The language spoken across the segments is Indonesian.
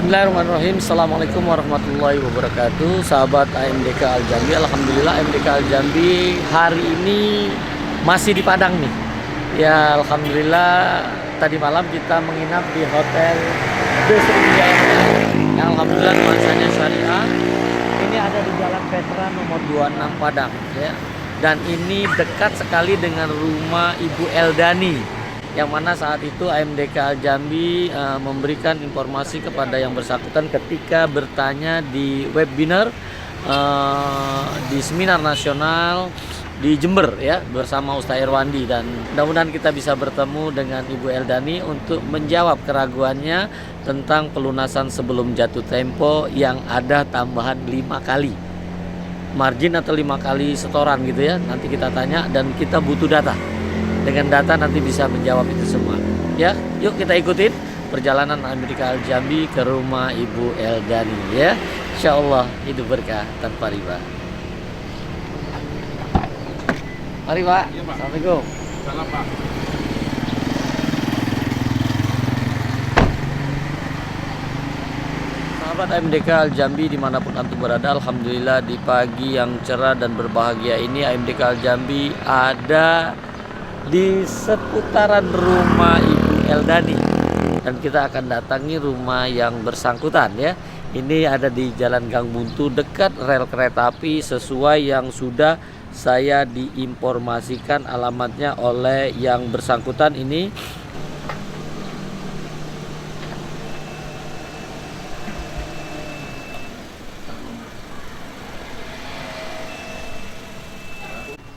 Bismillahirrahmanirrahim. Assalamualaikum warahmatullahi wabarakatuh. Sahabat AMDK Al Jambi, alhamdulillah AMDK Al Jambi hari ini masih di Padang nih. Ya alhamdulillah tadi malam kita menginap di Hotel The Sriwijaya yang alhamdulillah nuansanya syariah. Ini ada di Jalan Petra nomor 26 Padang ya. Dan ini dekat sekali dengan rumah Ibu Eldani, yang mana saat itu AMDK Al Jambi memberikan informasi kepada yang bersangkutan ketika bertanya di webinar di seminar nasional di Jember ya bersama Ustaz Irwandi, dan mudah-mudahan kita bisa bertemu dengan Ibu Eldani untuk menjawab keraguannya tentang pelunasan sebelum jatuh tempo yang ada tambahan 5 kali margin atau 5 kali setoran gitu ya. Nanti kita tanya dan kita butuh data. Dengan data nanti bisa menjawab itu semua. Ya, yuk kita ikutin perjalanan AMDK Al Jambi ke rumah Ibu Eldani ya. Insyaallah hidup berkah tanpa riba. Mari Pak. Iya, Pak. Assalamualaikum. Salam Pak. Sahabat AMDK Al Jambi dimanapun antum berada, alhamdulillah di pagi yang cerah dan berbahagia ini AMDK Al Jambi ada di seputaran rumah Ibu Eldani, dan kita akan datangi rumah yang bersangkutan ya. Ini ada di Jalan Gang Buntu dekat rel kereta api sesuai yang sudah saya diinformasikan alamatnya oleh yang bersangkutan ini.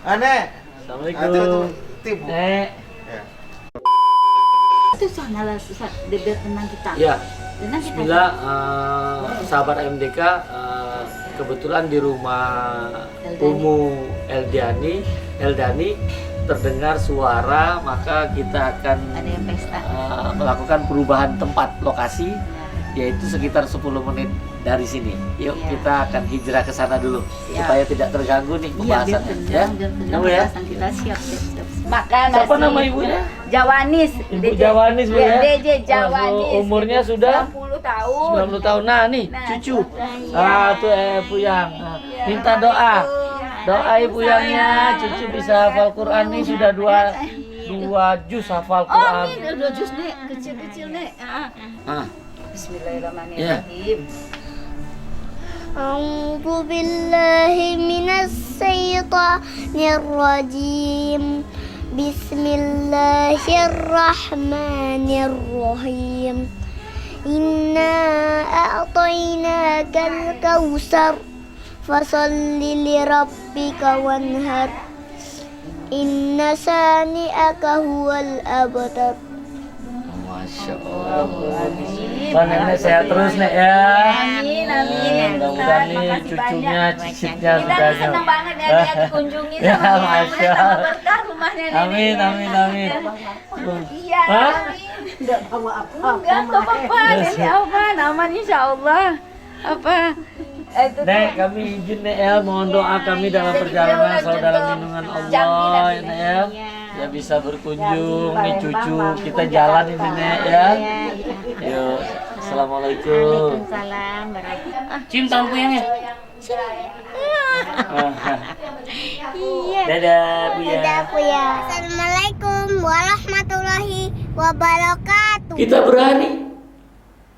Aneh. Assalamualaikum. Nek. Itu soalnya susah bebek tenang kita. Ya. Tenang kita. Bismillah, sahabat AMDK, kebetulan di rumah Umu Eldani terdengar suara, maka kita akan Ada yang pesta. melakukan perubahan tempat lokasi, yaitu sekitar 10 menit dari sini. Yuk Ya. kita akan hijrah ke sana dulu Ya. supaya tidak terganggu nih Iya, pembahasannya. biar tenang ya. kita siap. Makan Siapa nasi. nama ibunya? Jawanis. Ibu Jawanis Bu ya. DJ Jawanis. Umurnya sudah 90 tahun. 90 tahun. Nah nih Nah, cucu. iya. Tuh Puyang. Nah, Iya, minta doa. Assalamualaikum. Doa Ibu Yangnya, cucu bisa hafal Quran nih, sudah dua juz hafal Oh, Quran. ini udah jus nih, kecil-kecil nih. Ah, Bismillahirrahmanirrahim. أعوذ بالله من الشيطان الرجيم بسم الله الرحمن الرحيم إنا أعطيناك الكوثر فصل لربك وانهر إن شانئك هو الأبتر. Masya Allah. Pak nenek sehat terus nek ya. Amin, amin. Mudah-mudahan nih Makasih cucunya, banyak. cicitnya Kita sudah senang banget ya dia dikunjungi Ya, sama Masya mudah-mudahan Allah. tambah berkah rumahnya nenek. Amin, amin, amin. Iya, Hah? amin. Enggak apa-apa. Nenek aman, aman insyaallah. Apa? Itu Nek, kami izin Nek El, mohon doa kami dalam perjalanan selalu dalam lindungan Allah ya Nek El. Ya bisa berkunjung nih cucu, kita jalan ini Nek ya. Yuk, Assalamualaikum. Waalaikumsalam warahmatullahi. Cium tangan Puyangnya. Iya. Dadah Puyang. Ya. Assalamualaikum warahmatullahi wabarakatuh. Kita berani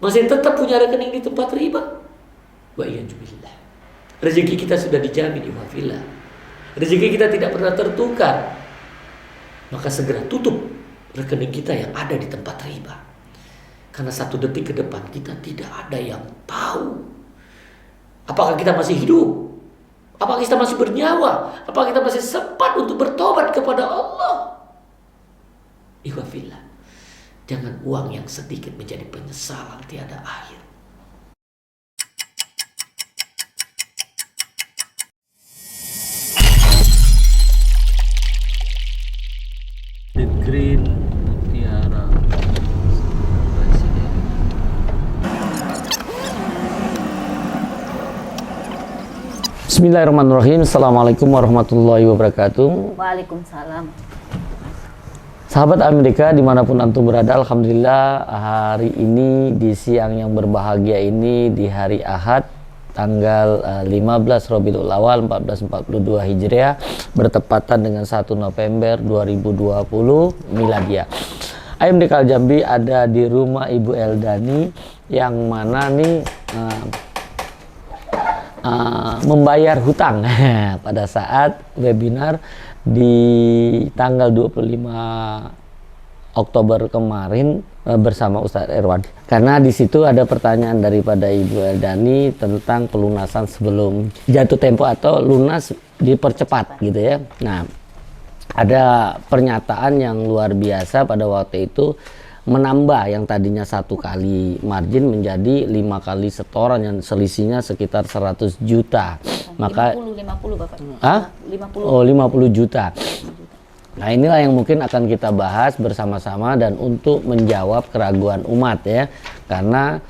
masih tetap punya rekening di tempat riba. Wa iyyazubillah. Rezeki kita sudah dijamin iwafillah. Rezeki kita tidak pernah tertukar. Maka segera tutup rekening kita yang ada di tempat riba. Karena 1 detik ke depan kita tidak ada yang tahu. Apakah kita masih hidup? Apakah kita masih bernyawa? Apakah kita masih sempat untuk bertobat kepada Allah? Iwafillah. Jangan uang yang sedikit menjadi penyesalan tiada akhir. The Green Mutiara Presiden. Bismillahirrahmanirrahim. Assalamualaikum warahmatullahi wabarakatuh. Waalaikumsalam. Sahabat Amerika dimanapun antum berada, alhamdulillah hari ini di siang yang berbahagia ini di hari Ahad tanggal 15 Rabiul Awal 1442 Hijriah bertepatan dengan 1 November 2020 Miladiah. AMDK Al Jambi ada di rumah Ibu Eldani yang mana nih membayar hutang pada saat webinar di tanggal 25 Oktober kemarin bersama Ustadz Erwan. Karena di situ ada pertanyaan daripada Ibu Eldani tentang pelunasan sebelum jatuh tempo atau lunas dipercepat gitu ya. Nah, ada pernyataan yang luar biasa pada waktu itu, menambah yang tadinya 1 kali margin menjadi 5 kali setoran yang selisihnya sekitar 100 juta. Maka 50 Bapak. Hah? 50. Oh, 50 juta. Nah, inilah yang mungkin akan kita bahas bersama-sama dan untuk menjawab keraguan umat ya. Karena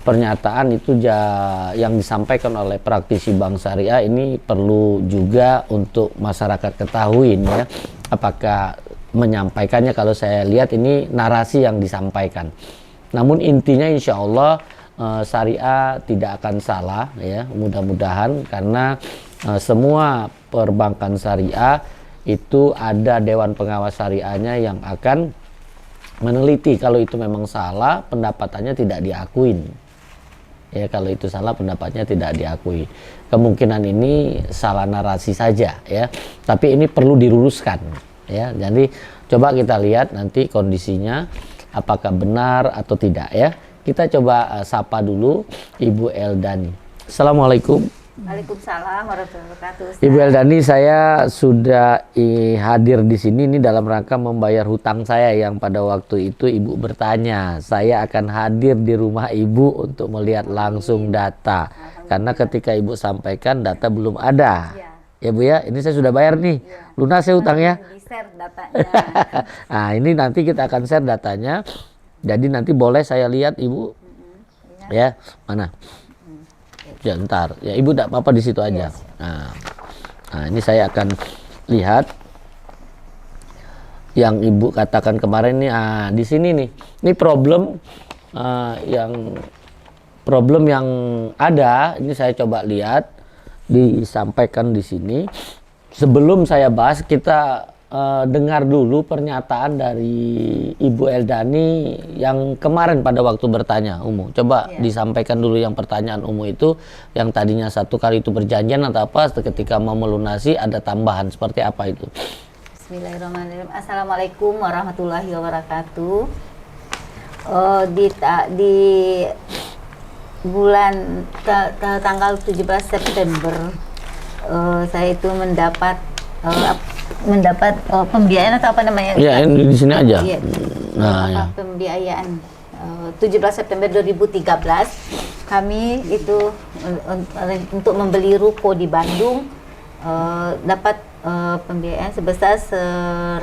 pernyataan itu yang disampaikan oleh praktisi Bank Syariah ini perlu juga untuk masyarakat ketahuin ya. Apakah menyampaikannya, kalau saya lihat ini narasi yang disampaikan. Namun intinya insya Allah syariah tidak akan salah ya, mudah-mudahan, karena semua perbankan syariah itu ada dewan pengawas syariahnya yang akan meneliti kalau itu memang salah, pendapatannya tidak diakuin. Ya, kalau itu salah pendapatnya tidak diakui. Kemungkinan ini salah narasi saja ya, tapi ini perlu diluruskan ya. Jadi coba kita lihat nanti kondisinya apakah benar atau tidak ya. Kita coba sapa dulu Ibu Eldani. Assalamualaikum. Waalaikumsalam warahmatullahi wabarakatuh. Ustaz. Ibu Eldani, saya sudah hadir di sini ini dalam rangka membayar hutang saya yang pada waktu itu Ibu bertanya. Saya akan hadir di rumah Ibu untuk melihat langsung data. Karena ketika Ibu sampaikan data belum ada. Ya Bu ya, ini saya sudah bayar nih. Lunas ya hutangnya. Di-share datanya. Nah, ini nanti kita akan share datanya. Jadi nanti boleh saya lihat Ibu. Ya, mana? Ya, ntar. Ya, Ibu tidak apa-apa di situ aja. Nah, ini saya akan lihat yang Ibu katakan kemarin nih. Di sini nih. Ini problem yang ada. Ini saya coba lihat disampaikan di sini. Sebelum saya bahas, kita dengar dulu pernyataan dari Ibu Eldani yang kemarin pada waktu bertanya Umu. Coba disampaikan dulu yang pertanyaan Umu itu, yang tadinya 1 kali itu berjanjian atau apa, ketika mau melunasi ada tambahan seperti apa itu. Bismillahirrahmanirrahim. Assalamualaikum warahmatullahi wabarakatuh. Di bulan tanggal 17 September saya itu mendapat pembiayaan atau apa namanya? Ya, di sini aja. Iya. Nah, pembiayaan 17 September 2013 kami itu untuk membeli ruko di Bandung dapat pembiayaan sebesar 1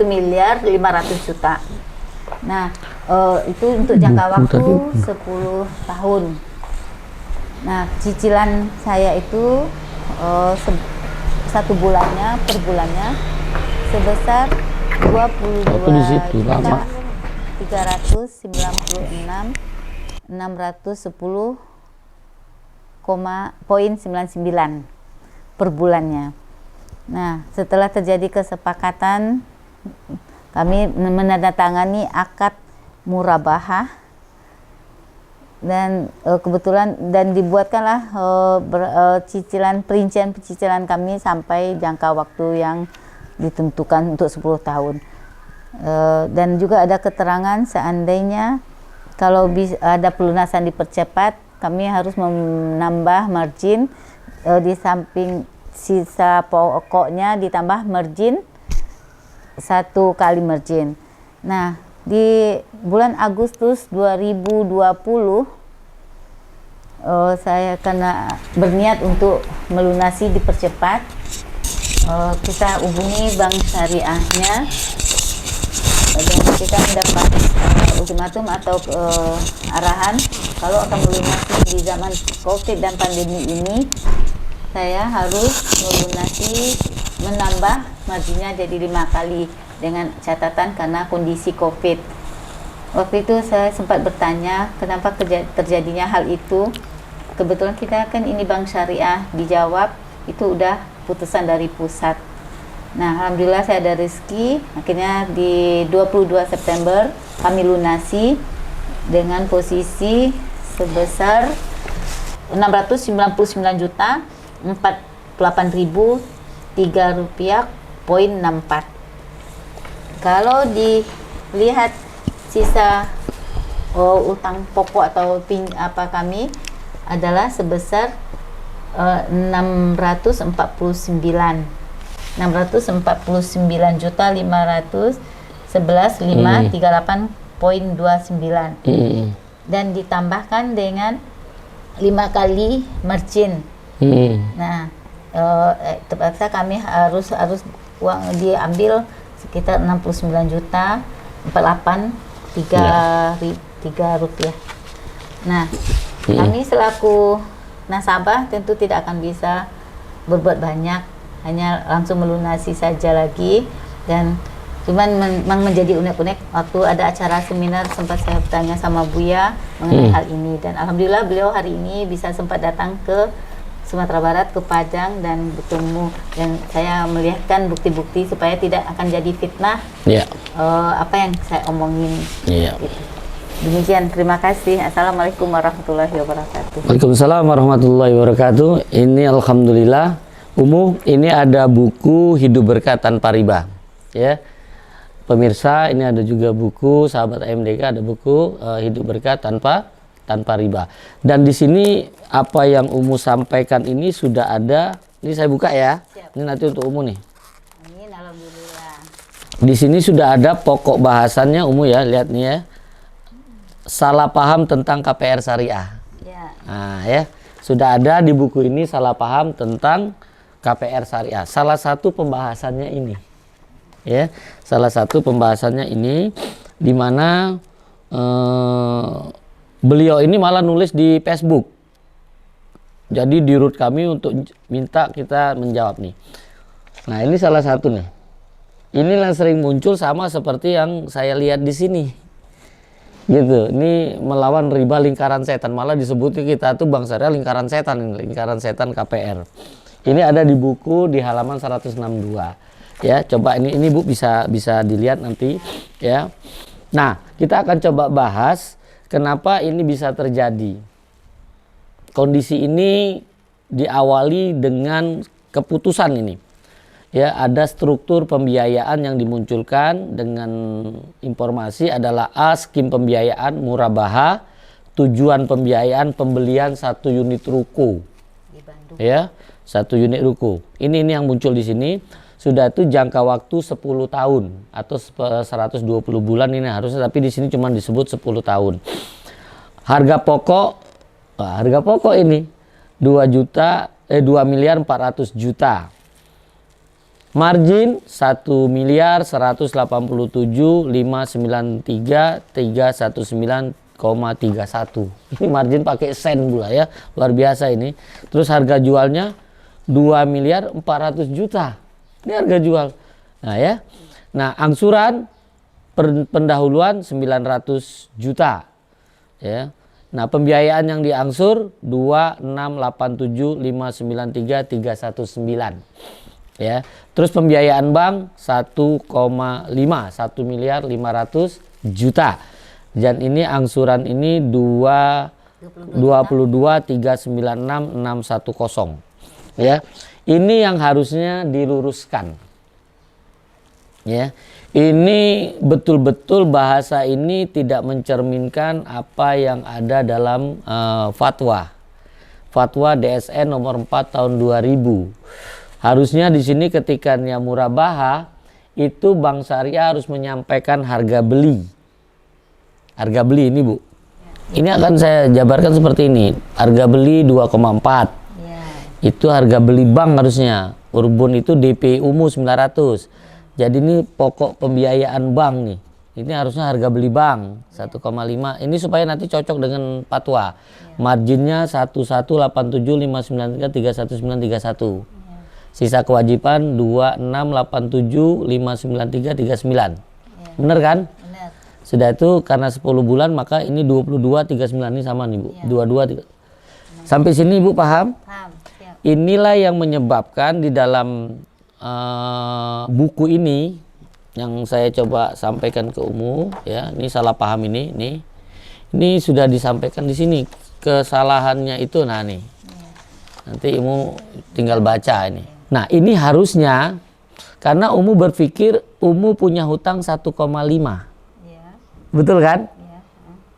miliar 500 juta. Nah, itu untuk jangka waktu 10 tahun. Nah, cicilan saya itu 1 bulannya per bulannya sebesar 22.396.610,99 per bulannya. Nah, setelah terjadi kesepakatan, kami menandatangani akad murabahah dan kebetulan dan dibuatkanlah perincian cicilan kami sampai jangka waktu yang ditentukan untuk 10 tahun. Dan juga ada keterangan seandainya kalau ada pelunasan dipercepat, kami harus menambah margin di samping sisa pokoknya ditambah margin 1 kali margin. Nah, di bulan Agustus 2020 saya kena berniat untuk melunasi dipercepat. Kita hubungi bank syariahnya dan kita mendapat ultimatum atau arahan kalau akan melunasi di zaman COVID dan pandemi ini, saya harus melunasi menambah marginnya jadi 5 kali dengan catatan karena kondisi COVID. Waktu itu saya sempat bertanya kenapa terjadinya hal itu. Kebetulan kita kan ini bank syariah, dijawab itu udah putusan dari pusat. Nah, alhamdulillah saya ada rezeki, akhirnya di 22 September kami lunasi dengan posisi sebesar 699 juta 48.003 rupiah poin 64. Kalau dilihat sisa utang pokok atau kami adalah sebesar 649 juta 511.538.29 dan ditambahkan dengan 5 kali margin. Nah, terpaksa kami harus uang diambil sekitar 69 juta 48.3 rupiah. Nah, kami selaku nasabah tentu tidak akan bisa berbuat banyak, hanya langsung melunasi saja lagi. Dan cuman memang menjadi unek-unek waktu ada acara seminar sempat saya bertanya sama Buya mengenai hal ini, dan alhamdulillah beliau hari ini bisa sempat datang ke Sumatera Barat, ke Padang, dan bertemu, dan saya melihatkan bukti-bukti supaya tidak akan jadi fitnah apa yang saya omongin. Gitu. Demikian, terima kasih. Assalamualaikum warahmatullahi wabarakatuh. Waalaikumsalam warahmatullahi wabarakatuh. Ini alhamdulillah, ini ada buku Hidup Berkah Tanpa Riba. Ya, pemirsa, ini ada juga buku sahabat AMDK, ada buku Hidup Berkah Tanpa Riba. Dan di sini apa yang sampaikan ini sudah ada. Ini saya buka ya. Siap. Ini nanti untuk nih. Amin, alhamdulillah. Di sini sudah ada pokok bahasannya ya. Lihat nih ya. Salah paham tentang KPR syariah. Ya. Nah ya, sudah ada di buku ini salah paham tentang KPR syariah. Salah satu pembahasannya ini. Ya, salah satu pembahasannya ini di mana beliau ini malah nulis di Facebook. Jadi di root kami untuk minta kita menjawab nih. Nah, ini salah satu nih. Inilah sering muncul sama seperti yang saya lihat di sini. Gitu. Ini melawan riba lingkaran setan, malah disebutnya kita tuh bang syariah lingkaran setan KPR. Ini ada di buku di halaman 162. Ya, coba ini Bu bisa dilihat nanti ya. Nah, kita akan coba bahas kenapa ini bisa terjadi. Kondisi ini diawali dengan keputusan ini. Ya, ada struktur pembiayaan yang dimunculkan dengan informasi adalah A, skim pembiayaan murabaha, tujuan pembiayaan pembelian 1 unit ruko. Ya, 1 unit ruko. Ini yang muncul di sini. Sudah itu jangka waktu 10 tahun atau 120 bulan ini harusnya, tapi di sini cuma disebut 10 tahun. Harga pokok ini 2.400.000.000. Margin 1.187.593.319,31. Ini margin pakai sen pula ya, luar biasa ini. Terus harga jualnya 2.400.000.000. Ini harga jual. Nah ya. Nah, angsuran pendahuluan 900 juta. Ya. Nah, pembiayaan yang diangsur 2.687.593.319. Ya. Terus pembiayaan bank 1,5 dan ini angsuran ini 22.396.610. Ya. Ini yang harusnya diluruskan. Ya. Ini betul-betul bahasa ini tidak mencerminkan apa yang ada dalam fatwa DSN nomor 4 tahun 2000. Harusnya di sini ketika murabaha itu bank syariah harus menyampaikan harga beli. Harga beli ini Bu. Ini akan saya jabarkan seperti ini. Harga beli 2,4. Itu harga beli bank harusnya. Urbun itu DP umum 900. Jadi ini pokok pembiayaan bank nih. Ini harusnya harga beli bank 1,5. Ini supaya nanti cocok dengan fatwa. Marginnya 1187.593.31931. Sisa kewajiban 2687 593 39. Bener kan? Benar. Sudah itu karena 10 bulan maka ini 22 39 ini sama nih Bu. 22 Sampai sini Ibu paham? Paham. Siap. Inilah yang menyebabkan di dalam buku ini yang saya coba sampaikan ke Umu ya, ini salah paham ini sudah disampaikan di sini kesalahannya itu. Nah nih nanti Umu tinggal baca ini. Nah ini harusnya karena Umu berpikir Umu punya hutang 1,5, Ya. betul kan? Ya.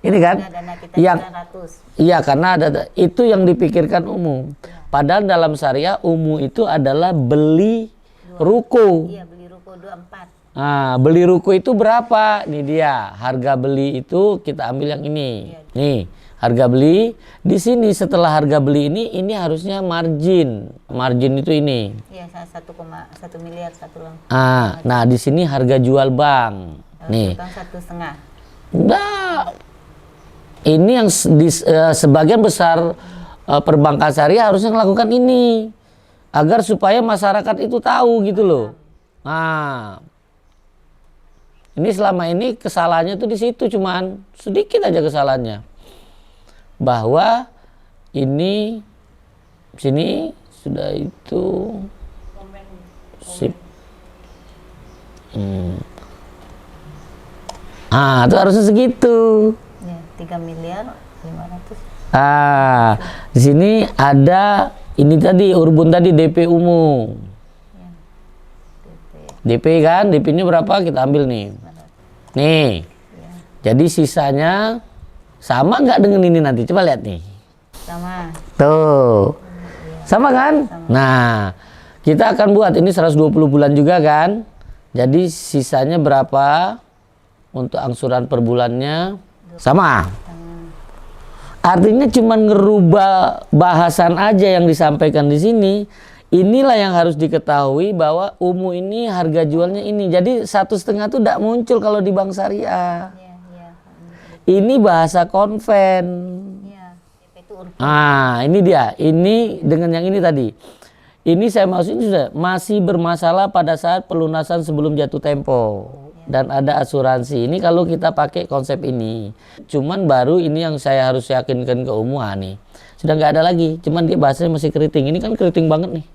Ini kan Ada dana kita yang 900. iya, karena ada itu yang dipikirkan Umu. Padahal dalam syariah Umu itu adalah beli ruko. Iya, beli ruko 24. Nah, beli ruko itu berapa? Nih dia, harga beli itu kita ambil yang ini. Nih, harga beli di sini setelah harga beli ini harusnya margin. Margin itu ini. Iya, 1,1 miliar satu lang. Nah di sini harga jual bank. Nih. Utang 1,5. Nah, ini yang sebagian besar perbankan syariah harusnya melakukan ini agar supaya masyarakat itu tahu gitu loh. Nah, ini selama ini kesalahannya tuh di situ, cuman sedikit aja kesalahannya. Bahwa ini sini sudah itu sip. Itu harusnya segitu. Ya, 3 miliar 500. Di sini ada ini tadi Urbun tadi DP Umu. Ya. DP kan, DP-nya berapa? Kita ambil nih. Nih. Jadi sisanya sama nggak dengan ini nanti? Coba lihat nih. Sama. Tuh. Sama kan? Nah, kita akan buat ini 120 bulan juga kan? Jadi sisanya berapa? Untuk angsuran per bulannya sama. Artinya cuma ngerubah bahasan aja yang disampaikan di sini. Inilah yang harus diketahui bahwa Umu ini harga jualnya ini. Jadi 1,5 tuh tidak muncul kalau di bank syariah. Ya, ya. Ini bahasa konven. Ya. Itu Ini dia. Ini dengan yang ini tadi. Ini saya maksudnya sudah masih bermasalah pada saat pelunasan sebelum jatuh tempo. Dan ada asuransi. Ini kalau kita pakai konsep ini. Cuman baru ini yang saya harus yakinkan ke Umu nih. Sudah nggak ada lagi. Cuman dia bahasanya masih keriting. Ini kan keriting banget nih.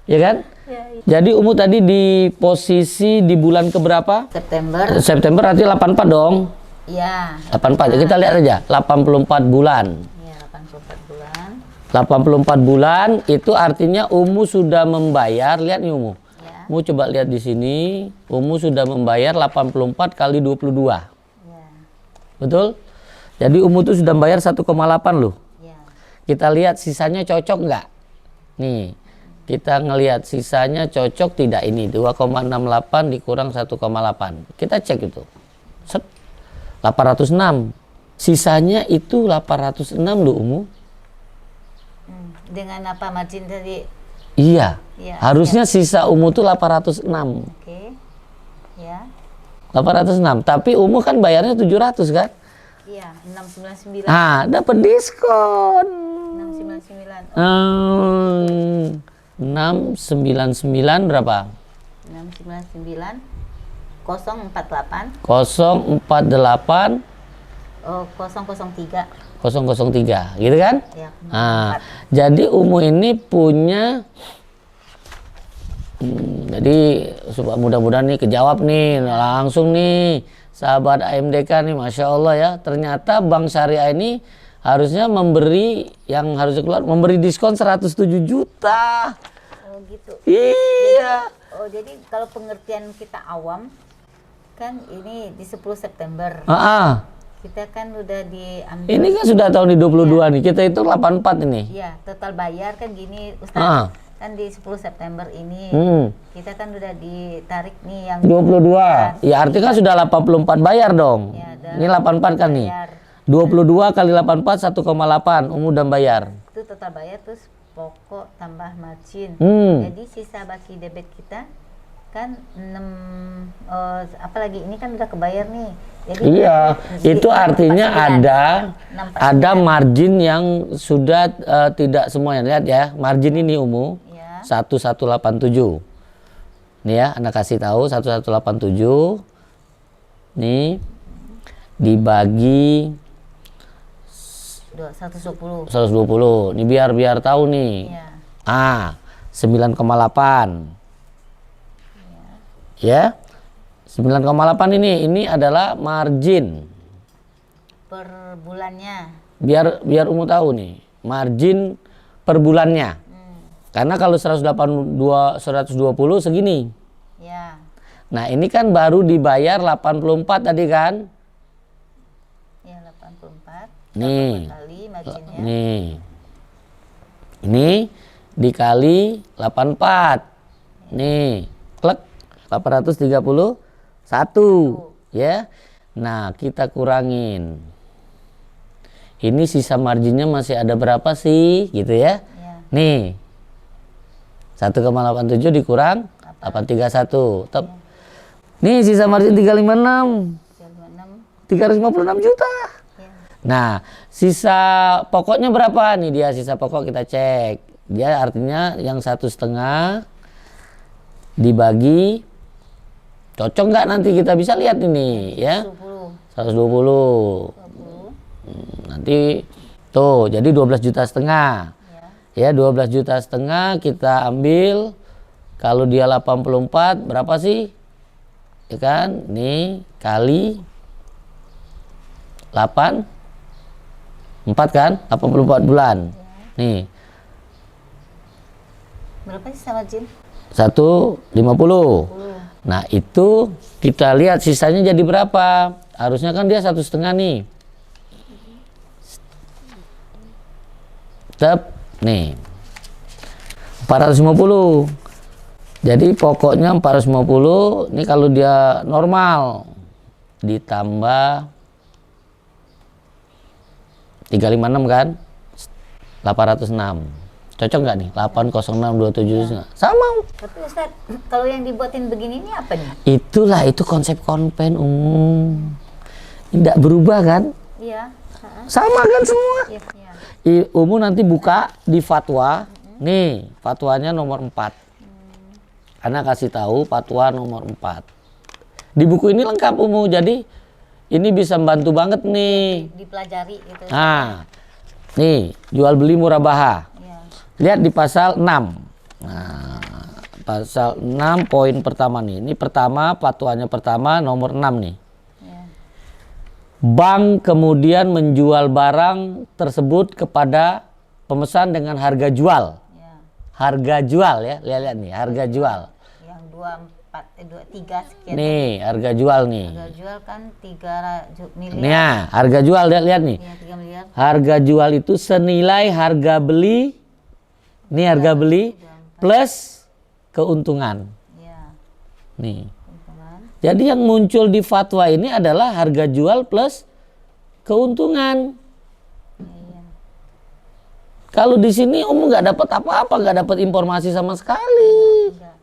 Ya kan? Ya, ya. Jadi Umu tadi di posisi di bulan keberapa? September. September arti 84 dong. Iya. 84. Kita lihat aja. 84 bulan. Iya, 84 bulan. 84 bulan itu artinya Umu sudah membayar. Lihat nih Umu. Ya. Umu coba lihat di sini. Umu sudah membayar 84 kali 22. Ya. Betul? Jadi Umu tuh sudah bayar 1,8 loh. Ya. Kita lihat sisanya cocok nggak? Nih, kita ngelihat sisanya cocok tidak ini. 2,68 dikurang 1,8. Kita cek itu. 806. Sisanya itu 806 loh Umu. Dengan apa margin tadi? Iya. Iya, Harusnya sisa Umu tuh 806. Oke. Ya. 806. Tapi Umu kan bayarnya 700 kan? Iya, 699. Dapat diskon. 699. 699 berapa? 699 048 048 003. 003 gitu kan? Ya. Jadi Umu ini punya jadi mudah-mudahan nih kejawab nih langsung nih sahabat AMDK nih, Masya Allah ya, ternyata Bank Syariah ini harusnya memberi yang harus keluar memberi diskon 107 juta. Oh gitu. Iya. Jadi kalau pengertian kita awam kan ini di 10 September. Kita kan udah diambil. Ini kan sudah tahun di 22 nih. Kita itu 84 ini. Iya, total bayar kan gini Ustaz. Kan di 10 September ini kita kan udah ditarik nih yang 22. Ya artinya kan sudah 84 bayar dong. Ya, Ini 84 kan nih. bayar. 22 kali 84 1,8 Umu udah bayar. Itu total bayar terus pokok tambah margin. Jadi sisa baki debit kita kan 6 apalagi ini kan udah kebayar nih. Jadi Iya, itu artinya ada margin yang sudah tidak semuanya. Lihat ya, margin ini Umu. Ya. 1187. Nih ya, Anda kasih tahu 1187. Nih dibagi 120. 120. Ini biar tahu nih. Ya. 9,8. Ya. 9,8 ini adalah margin Per bulannya. biar Umu tahu nih, margin per bulannya. Karena kalau 120 segini. Ya. Nah, ini kan baru dibayar 84 tadi kan? Ya, 84. Nih. Kali marginnya. Nih. Ini dikali 84. Nih, klek 831 ya. Nah, kita kurangin. Ini sisa marginnya masih ada berapa sih gitu ya? Ya. Nih. 1,87 dikurang 831. Tep. Nih sisa margin 356. 356 juta. Ya. Nah, sisa pokoknya berapa nih dia? Sisa pokok kita cek. Dia artinya yang 1,5 dibagi, cocok nggak nanti kita bisa lihat ini ya. 120. Nanti tuh jadi 12,5 juta. Ya, 12,5 juta kita ambil. Kalau dia 84 berapa sih? Ya kan? Nih kali 8 4 kan? 84 bulan. Nih. Berapa sih sama margin? 150. Nah, itu kita lihat sisanya jadi berapa? Harusnya kan dia 1,5 nih. Tep. Nih 450. Jadi pokoknya 450. Ini kalau dia normal ditambah 356 kan 806. Cocok nggak nih? 80627 sama. Tapi Ustaz, kalau yang dibuatin begini ini apa nih? Itulah itu konsep konven umum. Tidak berubah kan? Iya. Sama kan semua? Iya. Umum nanti buka di fatwa. Nih, fatwanya nomor 4. Anda kasih tahu fatwa nomor 4. Di buku ini lengkap Umum. Jadi ini bisa membantu banget nih. Dipelajari gitu. Nah, nih jual beli murabaha. Iya. Lihat di pasal 6. Nah, pasal 6 poin pertama nih. Ini pertama, fatwanya pertama nomor 6 nih. Bank kemudian menjual barang tersebut kepada pemesan dengan harga jual. Ya. Harga jual ya, lihat nih, harga jual. Yang 23 sekian. Nih, harga jual nih. Harga jual kan 3 miliar. Nah, harga jual lihat nih. Iya, 3 miliar. Harga jual itu senilai harga beli. Nih harga beli plus keuntungan. Iya. Nih. Jadi yang muncul di fatwa ini adalah harga jual plus keuntungan. Kalau di sini Umum nggak dapat apa-apa, nggak dapat informasi sama sekali. Enggak.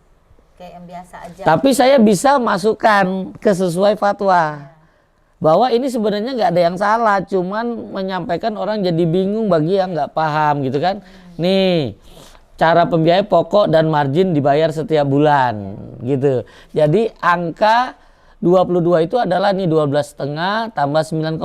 Kayak yang biasa aja. Tapi saya bisa masukkan ke sesuai fatwa. Bahwa ini sebenarnya nggak ada yang salah, cuman menyampaikan orang jadi bingung bagi yang nggak paham gitu kan. Nih, cara pembiayaan pokok dan margin dibayar setiap bulan gitu. Jadi angka 22 itu adalah nih 12,5 tambah 9,8.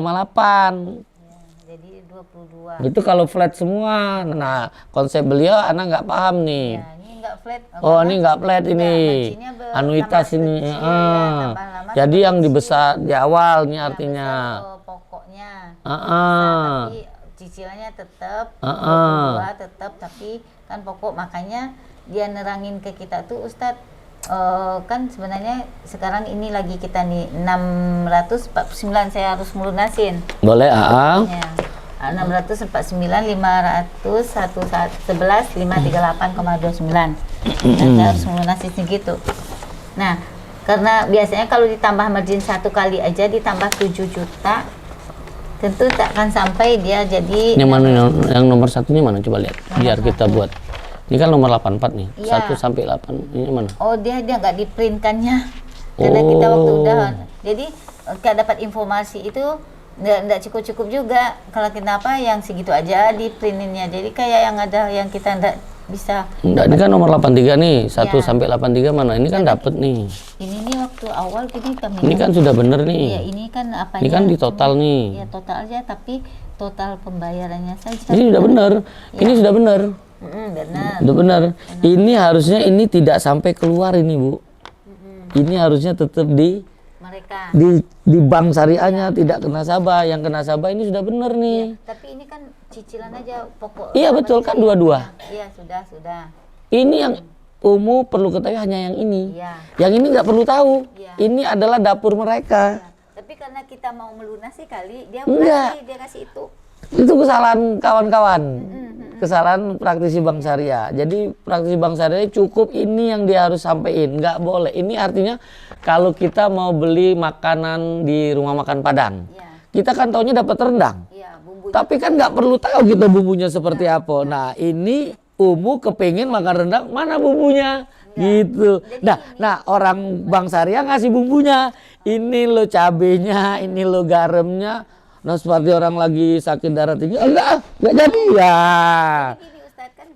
Jadi 22. Itu kalau flat semua. Nah, konsep beliau anak nggak paham nih. Ya, ini enggak flat. Oh, ini nggak flat ini. marginnya Anuitas tambah ini. kecil, tambah lama Jadi tambah yang kecil. dibesar di awal nih Yang artinya. besar, pokoknya. Heeh. Tapi cicilannya tetap 22 tetap, tapi kan pokok. Makanya dia nerangin ke kita tuh Ustadz, kan sebenarnya sekarang ini lagi kita nih 649 saya harus melunasin. Boleh, AA. Ya. 649 500 11 538,29. Nah, saya harus melunasi segitu. Nah, karena biasanya kalau ditambah margin 1 kali aja ditambah 7 juta, tentu tak akan sampai dia jadi. Yang mana yang nomor satunya mana? Coba lihat. Biar kita buat. Ini kan nomor 84 nih. Iya. 1 sampai 8. Ini mana? Oh, dia nggak diprintkannya. Karena kita waktu udah. Jadi kita dapat informasi itu nggak cukup juga. Kalau kenapa yang segitu aja di printinnya. Jadi kayak yang ada yang kita bisa. Enggak, ini kan nomor 83 nih, 1 Ya. sampai 83 mana? Ini kan dapat nih. Ini nih waktu awal gini kami. Ini kan sudah bener nih. Iya, ini kan apanya? Ini kan di total nih. Ya total aja, tapi total pembayarannya saja. Ini sudah bener. Ini sudah bener. Benar. Sudah bener. Ini harusnya ini tidak sampai keluar ini, Bu. Ini harusnya tetap di Mereka. bank syariahnya, tidak ke nasabah. Yang ke nasabah ini sudah bener nih. Tapi ini kan cicilan aja pokok. Iya betul kan, dua-dua. Iya, sudah. Ini yang Umu perlu ketahui hanya yang ini. Iya. Yang ini nggak perlu tahu. Iya. Ini adalah dapur mereka. Tapi karena kita mau melunasi kali, dia Enggak. dia kasih itu. Itu kesalahan kawan-kawan. Kesalahan praktisi bank syariah. Jadi praktisi bank syariah cukup ini yang dia harus sampaikan. Nggak boleh. Ini artinya kalau kita mau beli makanan di rumah makan Padang, Iya. kita kan taunya dapat rendang. Iya, bumbunya. Tapi kan nggak perlu tahu kita bumbunya seperti apa. Nah ini Umu kepengen makan rendang, mana bumbunya? Gitu. Nah orang bank syariah ngasih bumbunya. Ini lo cabenya, ini lo garamnya. Nah seperti orang lagi sakit darah tinggi, enggak jadi ya. Gini Ustadz kan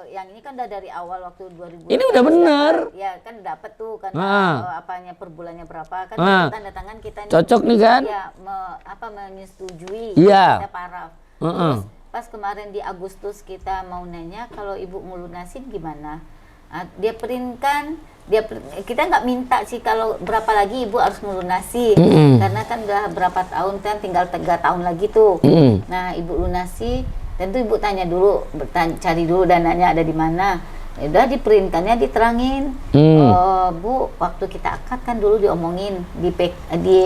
yang ini kan udah dari awal waktu 2000. Ini udah bener. Ya kan dapat tuh kan apanya per bulannya berapa kan tanda tangan kita nih. Cocok nih kan? Ya menyetujui. Iya. Kita paraf. Terus pas kemarin di Agustus kita mau nanya kalau ibu mau lunasin gimana? Dia printkan, kita nggak minta sih kalau berapa lagi ibu harus melunasi, karena kan udah berapa tahun kan tinggal 3 tahun lagi tuh. Nah ibu lunasi, tentu ibu tanya dulu, cari dulu dananya ada di mana. Ya udah diprintkannya diterangin, Bu waktu kita akad kan dulu diomongin di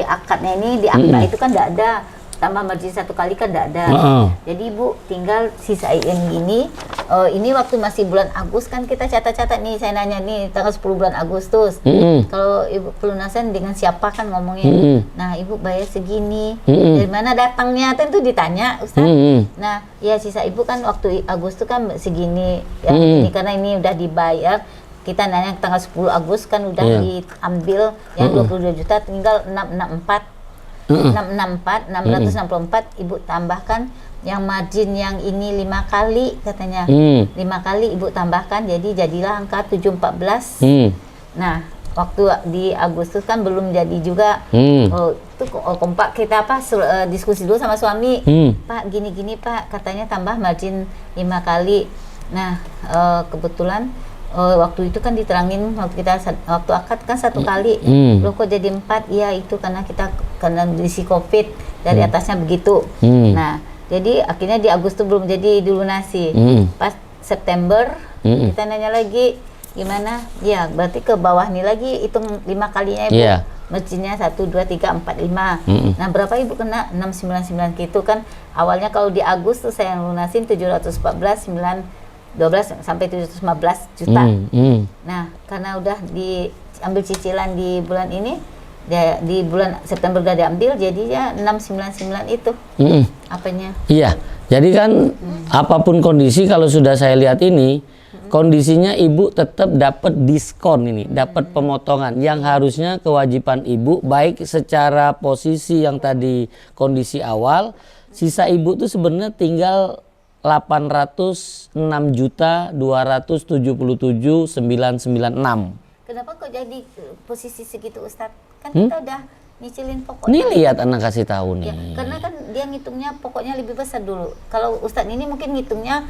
akadnya ini di akta itu kan nggak ada. Tambah margin 1 kali kan tidak ada. Jadi ibu tinggal sisain ini. Ini waktu masih bulan Agustus kan kita catat-catat nih. Saya nanya nih tanggal 10 bulan Agustus. Kalau ibu pelunasan dengan siapa kan ngomongin. Nah ibu bayar segini. Dari mana datangnya? Tentu ditanya Ustaz. Nah ya sisa ibu kan waktu Agustus kan segini. Ya, ini karena ini udah dibayar. Kita nanya tanggal 10 Agustus kan udah diambil yang 22 juta tinggal 664 ibu tambahkan yang margin yang ini 5 kali katanya. 5 kali ibu tambahkan jadilah angka 714. Nah waktu di Agustus kan belum jadi juga. Itu kompak kita diskusi dulu sama suami. Pak gini-gini Pak katanya tambah margin 5 kali. Nah kebetulan waktu itu kan diterangin waktu akad kan 1 kali. Loh kok jadi 4? Iya itu karena kondisi COVID dari atasnya begitu. Nah jadi akhirnya di Agustus belum jadi dilunasi. Pas September kita nanya lagi gimana? Ya berarti ke bawah nih lagi hitung 5 kalinya ibu. Marginnya 1, 2, 3, 4, 5. Nah berapa ibu kena? 699 gitu kan. Awalnya kalau di Agustus saya lunasin 714, 12 sampai 715 juta. Nah, karena udah diambil cicilan di bulan ini, di bulan September udah diambil, jadinya 699 itu. Apanya? Iya. Jadi kan apapun kondisi kalau sudah saya lihat ini, kondisinya ibu tetap dapat diskon ini, dapat pemotongan yang harusnya kewajiban ibu baik secara posisi yang tadi kondisi awal, sisa ibu tuh sebenarnya tinggal 806.277.996. Kenapa kok jadi posisi segitu Ustadz? Kan kita udah nyicilin pokoknya. Ini lihat anak kasih tahu nih. Ya, karena kan dia ngitungnya pokoknya lebih besar dulu. Kalau Ustadz ini mungkin ngitungnya